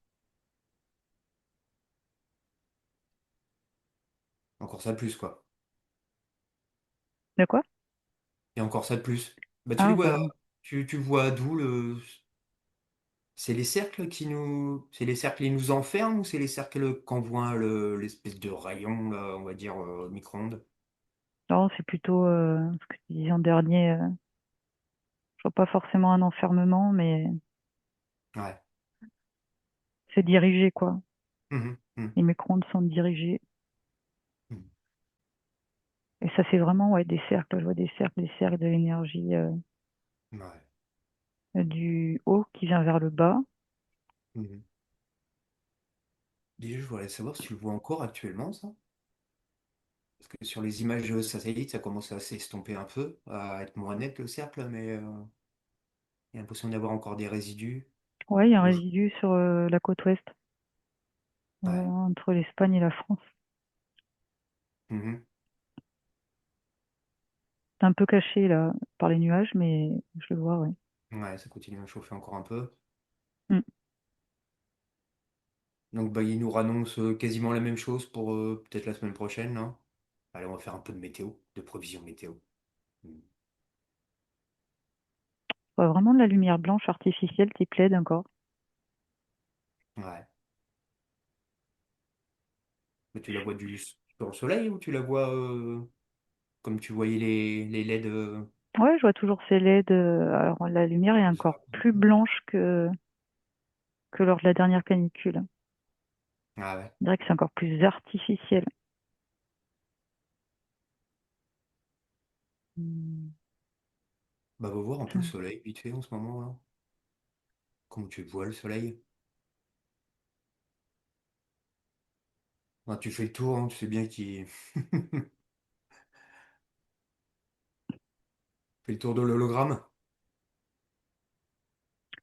Speaker 1: Encore ça de plus, quoi.
Speaker 2: De quoi?
Speaker 1: Et encore ça de plus. Bah tu le
Speaker 2: Ah,
Speaker 1: vois,
Speaker 2: bah,
Speaker 1: tu vois d'où le. C'est les cercles qui nous. C'est les cercles qui nous enferment ou c'est les cercles qu'envoie l'espèce de rayon, là, on va dire, micro-ondes?
Speaker 2: non, c'est plutôt ce que tu disais en dernier. Je vois pas forcément un enfermement, mais
Speaker 1: Ouais.
Speaker 2: c'est dirigé, quoi.
Speaker 1: Mhm, mhm,
Speaker 2: Les micro-ondes sont dirigés.
Speaker 1: mhm.
Speaker 2: Et ça fait vraiment, ouais, des cercles. Je vois des cercles de l'énergie
Speaker 1: Ouais.
Speaker 2: du haut qui vient vers le bas.
Speaker 1: Mhm. Déjà, je voudrais savoir si tu le vois encore actuellement, ça. Parce que sur les images satellites, ça commence à s'estomper un peu, à être moins net le cercle, mais il y a l'impression d'avoir encore des résidus.
Speaker 2: Ouais, il y a un
Speaker 1: Bon,
Speaker 2: résidu sur la côte ouest.
Speaker 1: Ouais.
Speaker 2: entre l'Espagne et la France.
Speaker 1: Mhm.
Speaker 2: C'est un peu caché là par les nuages, mais je le vois, ouais.
Speaker 1: Ouais, ça continue à chauffer encore un peu.
Speaker 2: Mm.
Speaker 1: Donc bah, il nous annonce quasiment la même chose pour peut-être la semaine prochaine, non? Allez, on va faire un peu de météo, de prévision météo. Mhm.
Speaker 2: Je vois vraiment de la lumière blanche artificielle qui plaide encore.
Speaker 1: Ouais. Mais tu la vois sur le soleil ou tu la vois comme tu voyais les LED
Speaker 2: Ouais, je vois toujours ces LED. Alors la lumière est
Speaker 1: de ça?
Speaker 2: encore plus blanche que lors de la dernière canicule.
Speaker 1: Ah ouais.
Speaker 2: Je dirais que c'est encore plus artificiel. Hmm.
Speaker 1: Bah va voir un peu le
Speaker 2: Putain.
Speaker 1: soleil vite fait en ce moment là. Comment tu le vois le soleil? Ah, tu fais le tour, hein, tu sais bien qu'il fait le tour de l'hologramme.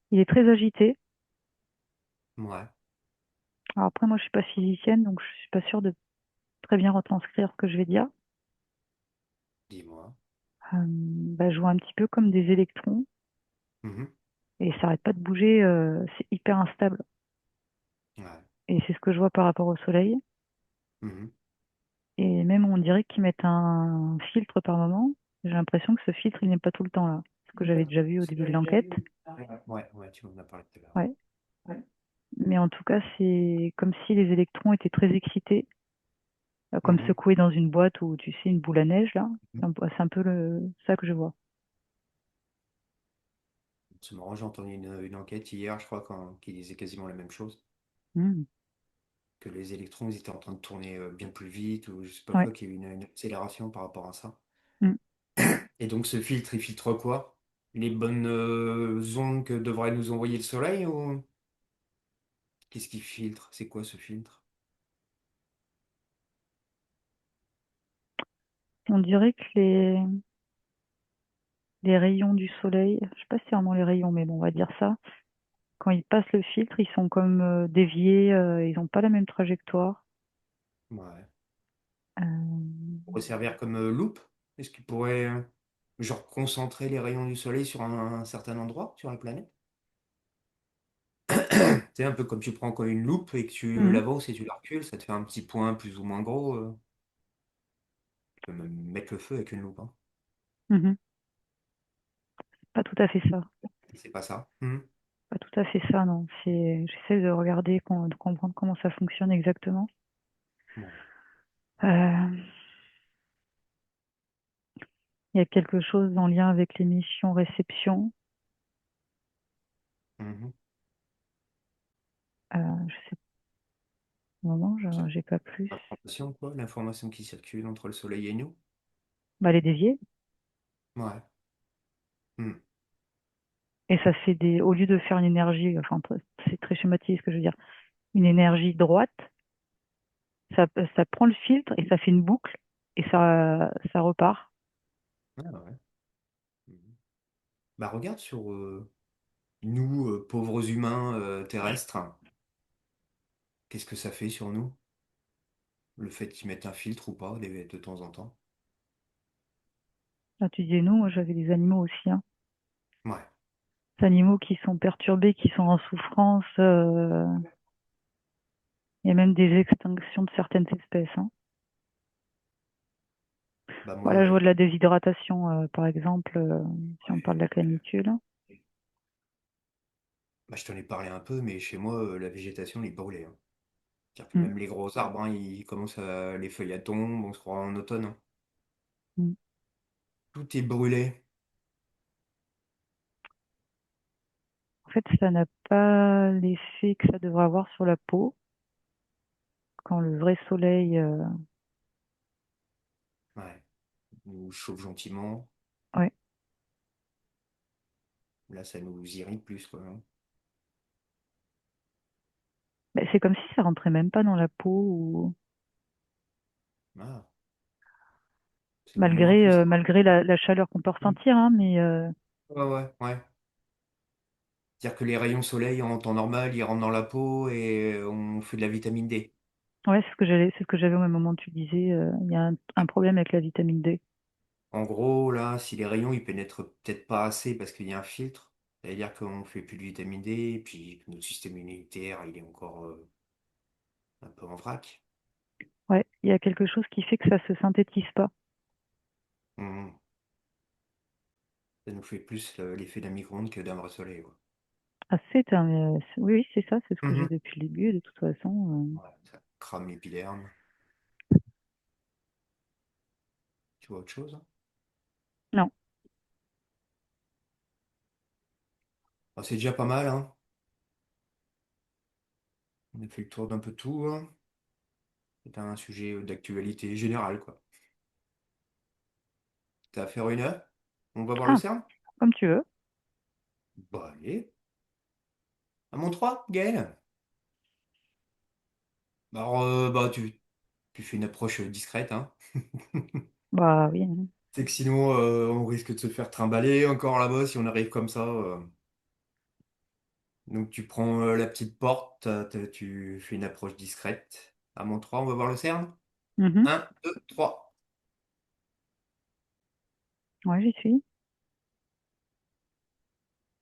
Speaker 2: Il est très agité.
Speaker 1: Ouais,
Speaker 2: Alors après, moi, je suis pas physicienne, donc je suis pas sûre de très bien retranscrire ce que je vais dire.
Speaker 1: dis-moi.
Speaker 2: Bah, je vois un petit peu comme des électrons
Speaker 1: Mhm.
Speaker 2: et ça arrête pas de bouger. C'est hyper instable.
Speaker 1: Ouais.
Speaker 2: Et c'est ce que je vois par rapport au soleil.
Speaker 1: Mhm.
Speaker 2: Et même, on dirait qu'ils mettent un filtre par moment. J'ai l'impression que ce filtre, il n'est pas tout le temps là. Ce que j'avais déjà vu au début de l'enquête.
Speaker 1: Ouais, ouais, tu m'en as parlé tout à l'heure.
Speaker 2: Ouais. Mais en tout cas, c'est comme si les électrons étaient très excités, comme
Speaker 1: Mhm.
Speaker 2: secoués dans une boîte ou, tu sais, une boule à neige, là.
Speaker 1: Mhm.
Speaker 2: C'est un peu ça que je vois.
Speaker 1: C'est marrant, j'ai entendu une enquête hier, je crois, qui disait quasiment la même chose.
Speaker 2: Hmm.
Speaker 1: Que les électrons ils étaient en train de tourner bien plus vite, ou je sais pas
Speaker 2: Ouais.
Speaker 1: quoi, qu'il y a eu une accélération par rapport à ça.
Speaker 2: Hmm.
Speaker 1: Et donc ce filtre, il filtre quoi? Les bonnes ondes que devrait nous envoyer le soleil ou qu'est-ce qu'il filtre? C'est quoi ce filtre?
Speaker 2: On dirait que les rayons du soleil, je sais pas si c'est vraiment les rayons, mais bon, on va dire ça. Quand ils passent le filtre, ils sont comme déviés, ils n'ont pas la même trajectoire.
Speaker 1: Ouais.
Speaker 2: Euh,
Speaker 1: Pourrait servir comme loupe? Est-ce qu'il pourrait genre concentrer les rayons du soleil sur un certain endroit sur la planète? C'est un peu comme tu prends comme une loupe et que tu
Speaker 2: mhm,
Speaker 1: l'avances et tu la recules, ça te fait un petit point plus ou moins gros. Tu peux même mettre le feu avec une loupe, hein.
Speaker 2: mhm. Pas tout à fait ça.
Speaker 1: C'est pas ça. Mhm.
Speaker 2: Pas tout à fait ça, non. J'essaie de regarder, de comprendre comment ça fonctionne exactement.
Speaker 1: Ouais.
Speaker 2: Euh, il y a quelque chose en lien avec l'émission réception.
Speaker 1: Mhm.
Speaker 2: Je sais pas, moment,
Speaker 1: C'est
Speaker 2: j'ai pas plus.
Speaker 1: l'information, quoi, l'information qui circule entre le soleil et nous.
Speaker 2: Bah, les dévier.
Speaker 1: Ouais. Mhm.
Speaker 2: Et ça fait au lieu de faire une énergie, enfin, c'est très schématique ce que je veux dire, une énergie droite, ça prend le filtre et ça fait une boucle et ça repart.
Speaker 1: Ah ouais. Mhm. Bah regarde sur nous, pauvres humains terrestres, qu'est-ce que ça fait sur nous? Le fait qu'ils mettent un filtre ou pas de temps en temps.
Speaker 2: Là, tu disais nous, moi j'avais des animaux aussi, hein.
Speaker 1: Ouais.
Speaker 2: Des animaux qui sont perturbés, qui sont en souffrance. Il y a même des extinctions de certaines espèces, hein.
Speaker 1: Bah moi,
Speaker 2: Voilà, je vois de la déshydratation, par exemple, si on parle de la canicule.
Speaker 1: bah, je t'en ai parlé un peu, mais chez moi, la végétation elle est brûlée, hein. C'est-à-dire que
Speaker 2: Mm,
Speaker 1: même les gros arbres, hein, les feuilles à tombent, on se croit en automne, hein.
Speaker 2: mm.
Speaker 1: Tout est brûlé.
Speaker 2: En fait, ça n'a pas l'effet que ça devrait avoir sur la peau quand le vrai soleil,
Speaker 1: Ouais. Nous chauffe gentiment.
Speaker 2: ouais.
Speaker 1: Là, ça nous irrite plus, quoi, hein.
Speaker 2: Ben, c'est comme si ça rentrait même pas dans la peau ou
Speaker 1: Ah, c'est même moins
Speaker 2: malgré
Speaker 1: puissant.
Speaker 2: malgré la chaleur qu'on peut
Speaker 1: Mm.
Speaker 2: ressentir, hein, mais
Speaker 1: Ouais, ouais, ouais. C'est-à-dire que les rayons soleil en temps normal, ils rentrent dans la peau et on fait de la vitamine D.
Speaker 2: Ouais, c'est ce que j'avais au même moment où tu disais, il y a un problème avec la vitamine D.
Speaker 1: En gros, là, si les rayons ils pénètrent peut-être pas assez parce qu'il y a un filtre, ça veut dire qu'on fait plus de vitamine D et puis que notre système immunitaire il est encore un peu en vrac.
Speaker 2: Ouais, il y a quelque chose qui fait que ça se synthétise pas.
Speaker 1: Mhm. Ça nous fait plus l'effet d'un micro-ondes que d'un vrai soleil, quoi.
Speaker 2: Ah, oui, oui, c'est ça, c'est ce que j'ai
Speaker 1: Mhm.
Speaker 2: depuis le début, de toute façon.
Speaker 1: Ouais, ça crame l'épiderme. Tu vois autre chose? Hein.
Speaker 2: Non.
Speaker 1: Ah, c'est déjà pas mal, hein. On a fait le tour d'un peu tout, hein. C'est un sujet d'actualité générale, quoi. T'as à faire une heure? On va voir le
Speaker 2: Ah,
Speaker 1: CERN?
Speaker 2: comme tu veux.
Speaker 1: Bah allez. À mon 3, Gaël? Bah, alors, bah tu fais une approche discrète, hein.
Speaker 2: Bah oui, hein.
Speaker 1: C'est que sinon, on risque de se faire trimballer encore là-bas si on arrive comme ça. Donc tu prends la petite porte, tu fais une approche discrète. À mon 3, on va voir le CERN?
Speaker 2: Mhm.
Speaker 1: 1, 2, 3.
Speaker 2: Ouais, j'y suis.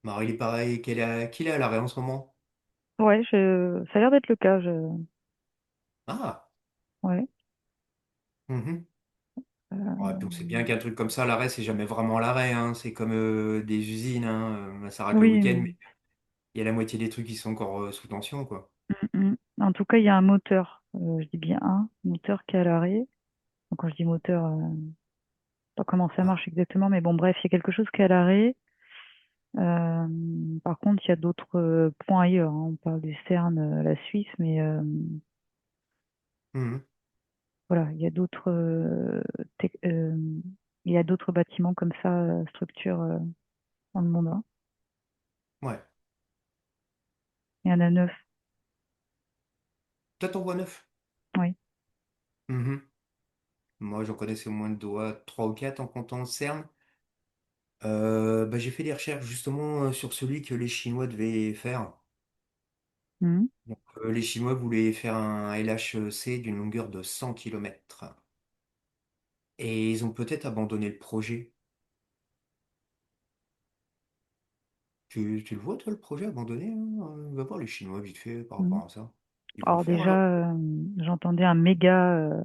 Speaker 1: Alors, il est pareil qu'il est à l'arrêt en ce moment.
Speaker 2: Ouais, ça a l'air d'être le cas.
Speaker 1: Ah,
Speaker 2: Ouais.
Speaker 1: mhm. Ouais,
Speaker 2: Euh,
Speaker 1: donc c'est bien qu'un truc comme ça, l'arrêt, c'est jamais vraiment l'arrêt, hein. C'est comme des usines, hein. Ça s'arrête le
Speaker 2: Oui,
Speaker 1: week-end, mais il y a la moitié des trucs qui sont encore sous tension, quoi.
Speaker 2: en tout cas, il y a un moteur. Je dis bien un moteur qui est à l'arrêt. Donc, quand je dis moteur, pas comment ça
Speaker 1: Ah,
Speaker 2: marche exactement, mais bon, bref, il y a quelque chose qui est à l'arrêt. Euh, Par contre, il y a d'autres points ailleurs, hein. On parle du CERN, la Suisse, mais
Speaker 1: mhm.
Speaker 2: voilà, tec- euh, il y a d'autres bâtiments comme ça, structures dans le monde, hein.
Speaker 1: Ouais.
Speaker 2: Il y en a 9,
Speaker 1: Toi, t'en vois 9.
Speaker 2: oui.
Speaker 1: Mhm. Moi, j'en connaissais au moins de doigts 3 ou 4 en comptant le CERN. Bah, j'ai fait des recherches justement sur celui que les Chinois devaient faire.
Speaker 2: Mhm.
Speaker 1: Donc, les Chinois voulaient faire un LHC d'une longueur de 100 km. Et ils ont peut-être abandonné le projet. Tu le vois, toi, le projet abandonné, hein. Va voir les Chinois vite fait par
Speaker 2: Mhm.
Speaker 1: rapport à ça. Ils vont le
Speaker 2: Alors
Speaker 1: faire alors.
Speaker 2: déjà, j'entendais un méga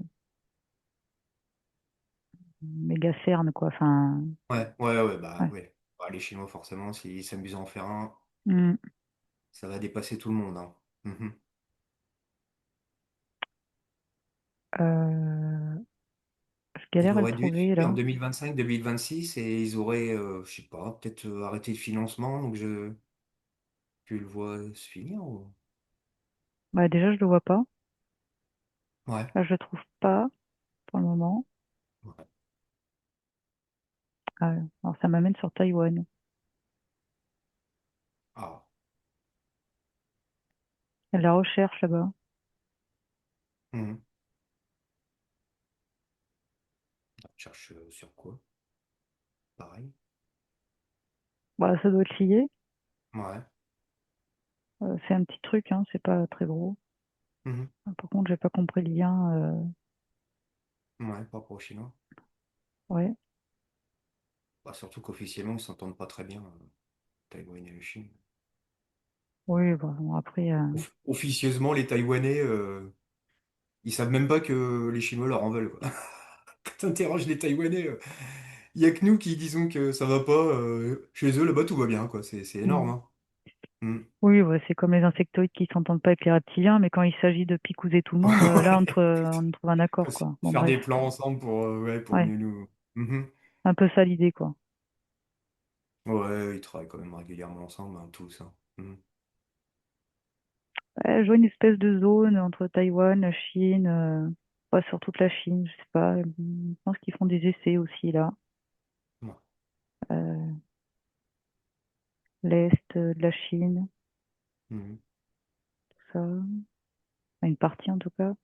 Speaker 2: CERN, quoi. Enfin,
Speaker 1: Ouais, ouais, ouais, bah
Speaker 2: ouais.
Speaker 1: ouais. Bah, les Chinois, forcément, s'ils s'amusent à en faire un,
Speaker 2: Mhm.
Speaker 1: ça va dépasser tout le monde, hein. Mhm.
Speaker 2: Euh, je
Speaker 1: Ils
Speaker 2: galère à le
Speaker 1: auraient dû être
Speaker 2: trouver,
Speaker 1: finis en
Speaker 2: là.
Speaker 1: 2025-2026 et ils auraient, je sais pas, peut-être arrêté le financement. Donc tu le vois se finir ou...
Speaker 2: Bah, déjà, je le vois pas.
Speaker 1: Ouais.
Speaker 2: Là, je le trouve pas pour le moment.
Speaker 1: Ouais.
Speaker 2: Alors, ça m'amène sur Taïwan.
Speaker 1: Ah.
Speaker 2: Il y a de la recherche là-bas.
Speaker 1: Mhm. Tu cherches sur quoi? Pareil.
Speaker 2: Bah, ça doit être lié.
Speaker 1: Ouais.
Speaker 2: C'est un petit truc, hein, c'est pas très gros.
Speaker 1: Mhm.
Speaker 2: Par contre, j'ai pas compris le lien.
Speaker 1: Ouais, pas pour les Chinois.
Speaker 2: Ouais.
Speaker 1: Bah, surtout qu'officiellement, ils s'entendent pas très bien, Taïwan et la Chine.
Speaker 2: Oui, bon, après,
Speaker 1: Officieusement, les Taïwanais, ils savent même pas que les Chinois leur en veulent, quoi. Quand t'interroges les Taïwanais, il y a que nous qui disons que ça va pas. Chez eux, là-bas, tout va bien, quoi. C'est énorme,
Speaker 2: mm.
Speaker 1: hein. Mm.
Speaker 2: Oui, ouais, c'est comme les insectoïdes qui s'entendent pas avec les reptiliens, mais quand il s'agit de picouser tout le monde, là,
Speaker 1: Ouais.
Speaker 2: on trouve un accord, quoi. Bon,
Speaker 1: Faire
Speaker 2: bref.
Speaker 1: des plans ensemble ouais, pour
Speaker 2: Ouais,
Speaker 1: mieux nous. Mhm.
Speaker 2: un peu ça l'idée, quoi.
Speaker 1: Ouais, ils travaillent quand même régulièrement ensemble, hein, tous, hein. Mhm.
Speaker 2: Ouais, je vois une espèce de zone entre Taïwan, la Chine, ouais, sur toute la Chine, je sais pas. Je pense qu'ils font des essais aussi, là.
Speaker 1: Ouais.
Speaker 2: Euh, L'Est de la Chine,
Speaker 1: Mhm.
Speaker 2: tout ça. Enfin, une partie, en tout cas.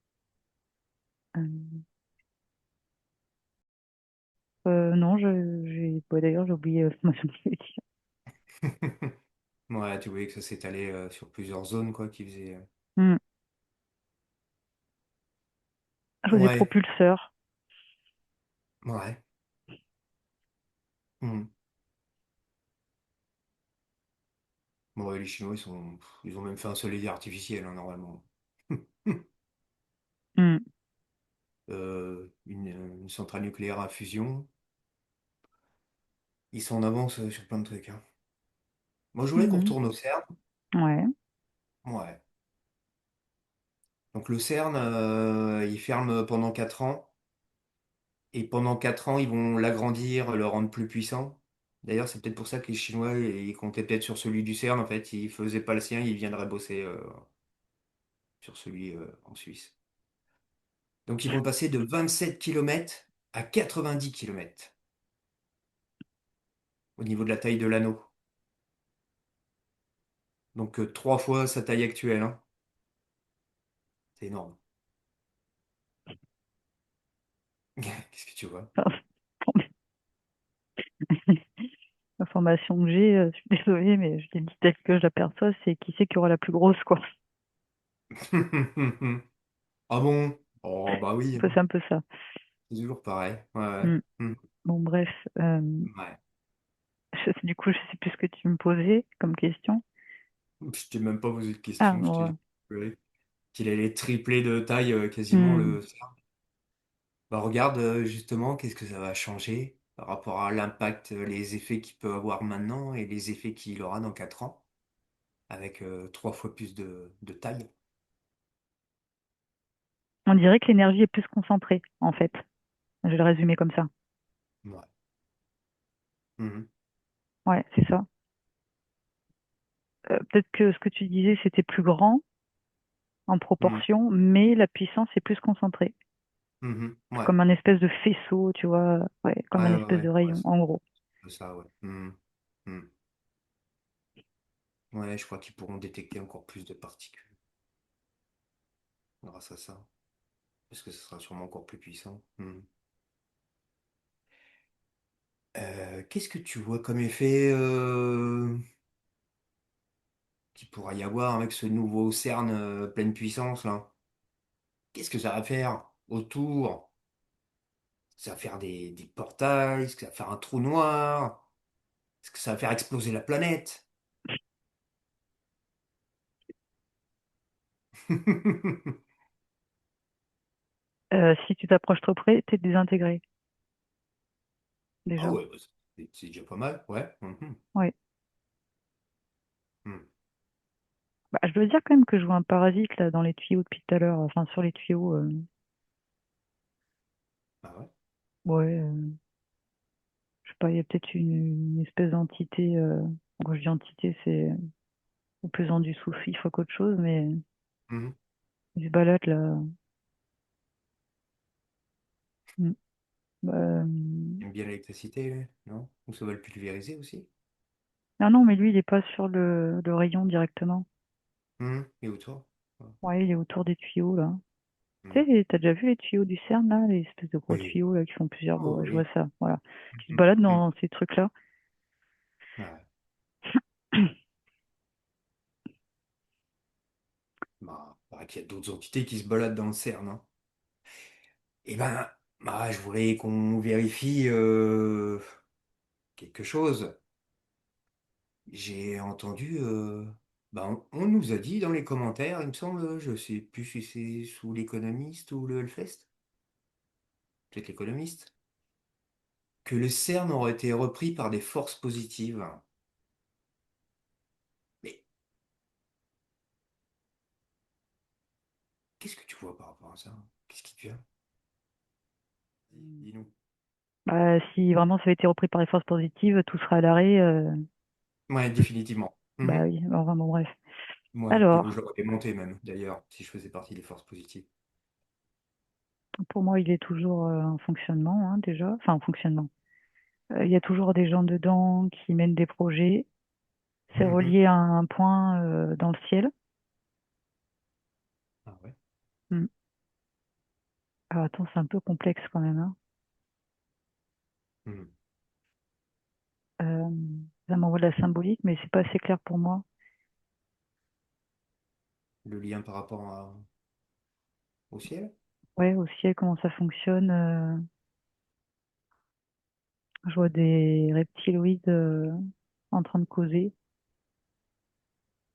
Speaker 2: Euh, non, ouais, d'ailleurs, j'ai oublié l'information que je voulais dire.
Speaker 1: Ouais, tu voyais que ça s'étalait sur plusieurs zones, quoi, qui faisaient.
Speaker 2: Hmm. Je vois des
Speaker 1: Ouais,
Speaker 2: propulseurs.
Speaker 1: ouais. Mhm. Bon, ouais, les Chinois, ils ont même fait un soleil artificiel, hein, normalement.
Speaker 2: Hmm.
Speaker 1: Une centrale nucléaire à fusion. Ils sont en avance sur plein de trucs, hein. Moi, je voulais qu'on
Speaker 2: Mhm.
Speaker 1: retourne au CERN.
Speaker 2: Ouais.
Speaker 1: Ouais. Donc, le CERN, il ferme pendant 4 ans. Et pendant 4 ans, ils vont l'agrandir, le rendre plus puissant. D'ailleurs, c'est peut-être pour ça que les Chinois, ils comptaient peut-être sur celui du CERN. En fait, ils faisaient pas le sien, ils viendraient bosser sur celui en Suisse. Donc, ils vont passer de 27 kilomètres à 90 kilomètres au niveau de la taille de l'anneau. Donc, 3 fois sa taille actuelle, hein. C'est énorme. Qu'est-ce que tu vois?
Speaker 2: L'information que j'ai, je suis désolée, mais je l'ai dit telle que je l'aperçois, c'est qui c'est qui aura la plus grosse, quoi.
Speaker 1: Ah bon? Oh, bah oui, hein.
Speaker 2: C'est un peu ça.
Speaker 1: C'est toujours pareil. Ouais, ouais.
Speaker 2: Hmm. Bon, bref.
Speaker 1: Ouais.
Speaker 2: Du coup, je sais plus ce que tu me posais comme question.
Speaker 1: Je t'ai même pas posé de
Speaker 2: Ah,
Speaker 1: question, je t'ai
Speaker 2: bon.
Speaker 1: dit qu'il allait tripler de taille quasiment
Speaker 2: Hmm.
Speaker 1: le. Bah regarde justement qu'est-ce que ça va changer par rapport à l'impact, les effets qu'il peut avoir maintenant et les effets qu'il aura dans 4 ans avec 3 fois plus de taille.
Speaker 2: On dirait que l'énergie est plus concentrée, en fait. Je vais le résumer comme ça.
Speaker 1: Ouais. Mhm.
Speaker 2: Ouais, c'est ça. Peut-être que ce que tu disais, c'était plus grand en
Speaker 1: Mhm.
Speaker 2: proportion, mais la puissance est plus concentrée.
Speaker 1: Mhm. Ouais.
Speaker 2: Comme un espèce de faisceau, tu vois. Ouais, comme
Speaker 1: Ouais,
Speaker 2: un
Speaker 1: ouais,
Speaker 2: espèce
Speaker 1: ouais.
Speaker 2: de
Speaker 1: Ouais,
Speaker 2: rayon, en gros.
Speaker 1: c'est ça, ouais. Mhm. Mhm. Ouais, je crois qu'ils pourront détecter encore plus de particules grâce à ça. Parce que ce sera sûrement encore plus puissant. Mhm. Qu'est-ce que tu vois comme effet qu'il pourra y avoir avec ce nouveau CERN pleine puissance là? Qu'est-ce que ça va faire autour? Ça va faire des portails? Est-ce que ça va faire un trou noir? Est-ce que ça va faire exploser la planète?
Speaker 2: Si tu t'approches trop près, t'es désintégré,
Speaker 1: Ah
Speaker 2: déjà.
Speaker 1: ouais, bah, c'est déjà pas mal, ouais. Mhm.
Speaker 2: Ouais.
Speaker 1: Mhm.
Speaker 2: Bah, je dois dire quand même que je vois un parasite là dans les tuyaux depuis tout à l'heure, enfin sur les tuyaux.
Speaker 1: Ah ouais.
Speaker 2: Ouais, je sais pas, il y a peut-être une espèce d'entité. Quand je dis entité, c'est au pesant du sous-fifre qu'autre chose, mais
Speaker 1: Mhm.
Speaker 2: il se balade là. Mm. Euh,
Speaker 1: Il aime bien l'électricité, lui, non? Ou ça va le pulvériser aussi?
Speaker 2: Ah non, mais lui, il est pas sur le rayon directement.
Speaker 1: Mhm. Et autour? Ouais.
Speaker 2: Ouais, il est autour des tuyaux là. Tu
Speaker 1: Mhm.
Speaker 2: sais, t'as déjà vu les tuyaux du CERN là, les espèces de gros
Speaker 1: Oui.
Speaker 2: tuyaux là qui font plusieurs. Bon,
Speaker 1: Oh,
Speaker 2: ouais, je vois
Speaker 1: oui.
Speaker 2: ça. Voilà, qui se
Speaker 1: Mhm.
Speaker 2: baladent
Speaker 1: Mhm.
Speaker 2: dans ces trucs-là.
Speaker 1: Ouais. Bah, il paraît qu'il y a d'autres entités qui se baladent dans le CERN, hein. Eh ben, bah, je voulais qu'on vérifie quelque chose. J'ai entendu, bah, on nous a dit dans les commentaires, il me semble, je sais plus si c'est sous l'économiste ou le Hellfest, peut-être l'économiste, que le CERN aurait été repris par des forces positives. Mais qu'est-ce que tu vois par rapport à ça? Qu'est-ce qui te vient? Dis-nous.
Speaker 2: Bah, si vraiment ça avait été repris par les forces positives, tout sera à l'arrêt.
Speaker 1: Ouais, définitivement.
Speaker 2: Bah
Speaker 1: Mhm.
Speaker 2: oui, enfin bon, bref.
Speaker 1: Ouais, puis moi je
Speaker 2: Alors,
Speaker 1: l'aurais démonté même, d'ailleurs, si je faisais partie des forces positives.
Speaker 2: pour moi, il est toujours en fonctionnement, hein, déjà. Enfin, en fonctionnement. Il y a toujours des gens dedans qui mènent des projets. C'est
Speaker 1: Mhm.
Speaker 2: relié à un point dans le ciel.
Speaker 1: Ah ouais.
Speaker 2: Hmm. Alors, attends, c'est un peu complexe quand même, hein.
Speaker 1: Mhm.
Speaker 2: Euh, Ça m'envoie de la symbolique, mais c'est pas assez clair pour moi.
Speaker 1: Le lien par rapport au ciel?
Speaker 2: Ouais, au ciel, comment ça fonctionne. Je vois des reptiloïdes en train de causer.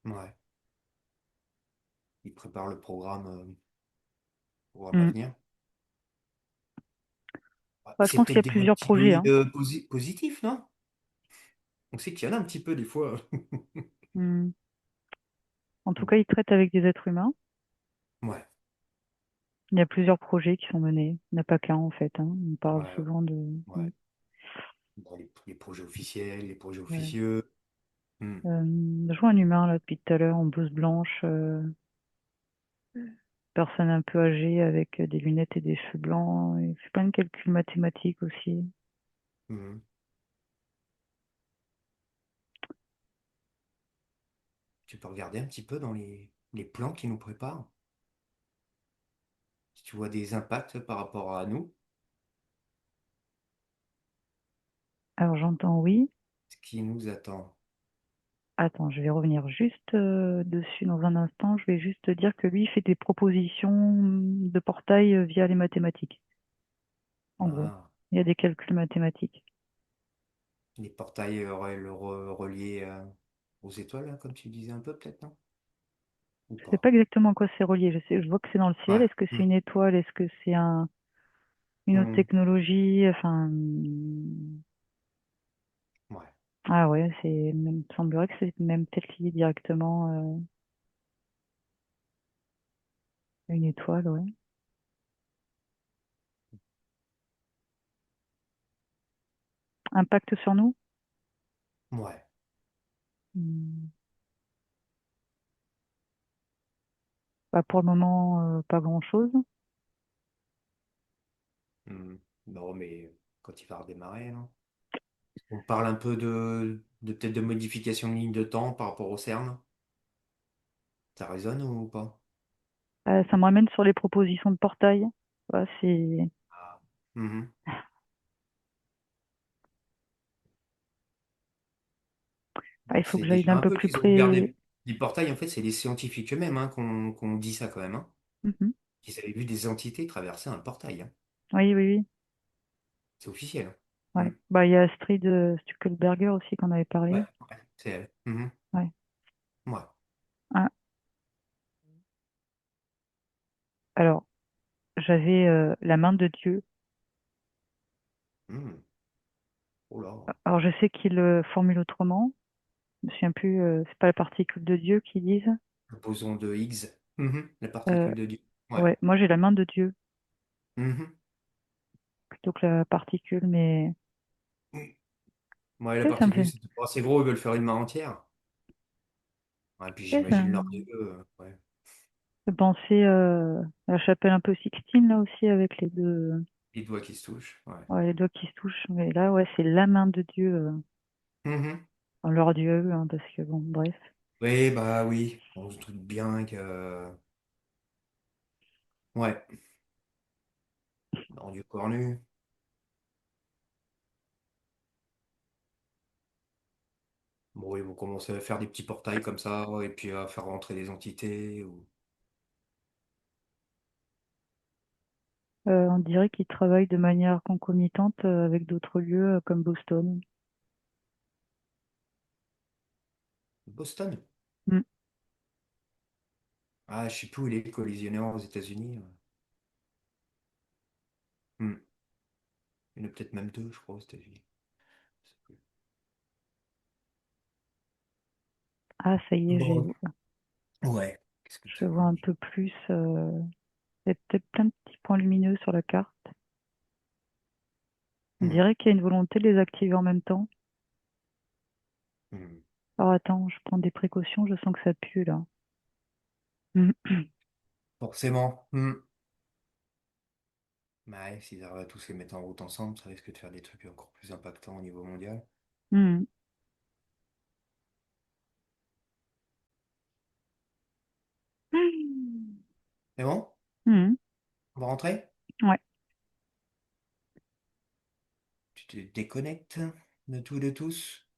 Speaker 1: Ouais. Il prépare le programme pour
Speaker 2: Hmm.
Speaker 1: l'avenir. Ouais,
Speaker 2: Bah, je
Speaker 1: c'est
Speaker 2: pense qu'il y
Speaker 1: peut-être
Speaker 2: a
Speaker 1: des
Speaker 2: plusieurs projets,
Speaker 1: reptiloïdes
Speaker 2: hein.
Speaker 1: positifs, non? On sait qu'il y en a un petit peu des fois.
Speaker 2: Hmm. En tout
Speaker 1: Mm.
Speaker 2: cas, ils traitent avec des êtres humains.
Speaker 1: Ouais,
Speaker 2: Il y a plusieurs projets qui sont menés. Il n'y en a pas qu'un, en fait, hein. On parle
Speaker 1: ouais,
Speaker 2: souvent de... Hmm.
Speaker 1: ouais. Dans les projets officiels, les projets
Speaker 2: Ouais.
Speaker 1: officieux. Mm.
Speaker 2: Je vois un humain, là, depuis tout à l'heure, en blouse blanche, personne un peu âgée avec des lunettes et des cheveux blancs. Il fait plein de calculs mathématiques aussi.
Speaker 1: Mm. Tu peux regarder un petit peu dans les plans qu'ils nous préparent. Si tu vois des impacts par rapport à nous,
Speaker 2: Alors, j'entends oui.
Speaker 1: ce qui nous attend.
Speaker 2: Attends, je vais revenir juste dessus dans un instant. Je vais juste te dire que lui, il fait des propositions de portail via les mathématiques, en gros.
Speaker 1: Ah,
Speaker 2: Il y a des calculs mathématiques.
Speaker 1: les portails auraient reliés aux étoiles, là, comme tu disais un peu, peut-être, non? Ou
Speaker 2: Je sais
Speaker 1: pas?
Speaker 2: pas exactement à quoi c'est relié. Je vois que c'est dans le ciel.
Speaker 1: Ouais.
Speaker 2: Est-ce que c'est
Speaker 1: Mm.
Speaker 2: une étoile? Est-ce que c'est une autre
Speaker 1: Mm.
Speaker 2: technologie? Enfin,
Speaker 1: Ouais.
Speaker 2: ah ouais, il me semblerait que c'est même peut-être lié directement à une étoile, ouais. Impact sur nous?
Speaker 1: Ouais.
Speaker 2: Hmm. Bah, pour le moment, pas grand-chose.
Speaker 1: Mm. Non, mais quand il va redémarrer, non? On parle un peu de peut-être de modification de ligne de temps par rapport au CERN. Ça résonne ou pas?
Speaker 2: Ça me ramène sur les propositions de portail. Ouais,
Speaker 1: Ah. Mhm.
Speaker 2: il
Speaker 1: Bon,
Speaker 2: faut
Speaker 1: c'est
Speaker 2: que j'aille
Speaker 1: déjà
Speaker 2: d'un
Speaker 1: un
Speaker 2: peu
Speaker 1: peu
Speaker 2: plus
Speaker 1: qu'ils ont ouvert
Speaker 2: près.
Speaker 1: des portails. En fait, c'est les scientifiques eux-mêmes hein, qu'on dit ça quand même. Hein.
Speaker 2: Mhm.
Speaker 1: Qu'ils avaient vu des entités traverser un portail. Hein.
Speaker 2: Oui, oui, oui.
Speaker 1: C'est officiel. Hein.
Speaker 2: Ouais.
Speaker 1: Mm.
Speaker 2: Bah, il y a Astrid Stuckelberger aussi qu'on avait
Speaker 1: Ouais,
Speaker 2: parlé.
Speaker 1: ouais, c'est elle. Mhm.
Speaker 2: Ouais.
Speaker 1: Ouais.
Speaker 2: Ah, alors, j'avais la main de Dieu.
Speaker 1: Mm. Oh là.
Speaker 2: Alors, je sais qu'il formule autrement. Je me souviens plus, c'est pas la particule de Dieu qu'ils disent.
Speaker 1: Le boson de Higgs. Mhm. La
Speaker 2: Euh,
Speaker 1: particule de Dieu. Ouais.
Speaker 2: ouais, moi j'ai la main de Dieu
Speaker 1: Mhm.
Speaker 2: plutôt que la particule, mais
Speaker 1: Mm. Ouais, la
Speaker 2: tu sais, ça me
Speaker 1: particule,
Speaker 2: fait,
Speaker 1: c'est pas assez gros, ils veulent faire une main entière. Ouais, puis
Speaker 2: tu sais, ça
Speaker 1: j'imagine leur Dieu.
Speaker 2: me
Speaker 1: Ouais.
Speaker 2: fait penser à la chapelle un peu Sixtine là aussi avec les deux,
Speaker 1: Les doigts qui se touchent. Ouais.
Speaker 2: ouais, les doigts qui se touchent. Mais là, ouais, c'est la main de Dieu,
Speaker 1: Mhm.
Speaker 2: enfin, leur Dieu, hein, parce que bon, bref.
Speaker 1: Oui, bah oui, on se doute bien que... Ouais, dans du cornu. Bon, ils vont commencer à faire des petits portails comme ça, et puis à faire rentrer des entités. Ou...
Speaker 2: On dirait qu'ils travaillent de manière concomitante avec d'autres lieux comme Boston.
Speaker 1: Boston?
Speaker 2: Mm.
Speaker 1: Ah, je sais plus où il est collisionnaire aux États-Unis. Hmm. Il y en a peut-être même deux, je crois, aux États-Unis. Je sais plus.
Speaker 2: Ah, ça y est,
Speaker 1: Bon, ouais. Qu'est-ce que
Speaker 2: je
Speaker 1: tu
Speaker 2: vois
Speaker 1: vois?
Speaker 2: un peu plus. Il y a peut-être plein de petits points lumineux sur la carte. On
Speaker 1: Hmm.
Speaker 2: dirait qu'il y a une volonté de les activer en même temps.
Speaker 1: Hmm.
Speaker 2: Alors attends, je prends des précautions, je sens que ça pue là. Mm.
Speaker 1: Forcément. Hmm. Bah ouais, s'ils arrivent à tous les mettre en route ensemble, ça risque de faire des trucs encore plus impactants au niveau mondial.
Speaker 2: Mm.
Speaker 1: C'est bon?
Speaker 2: Mm.
Speaker 1: On va rentrer?
Speaker 2: Ouais.
Speaker 1: Tu te déconnectes de tout et de tous?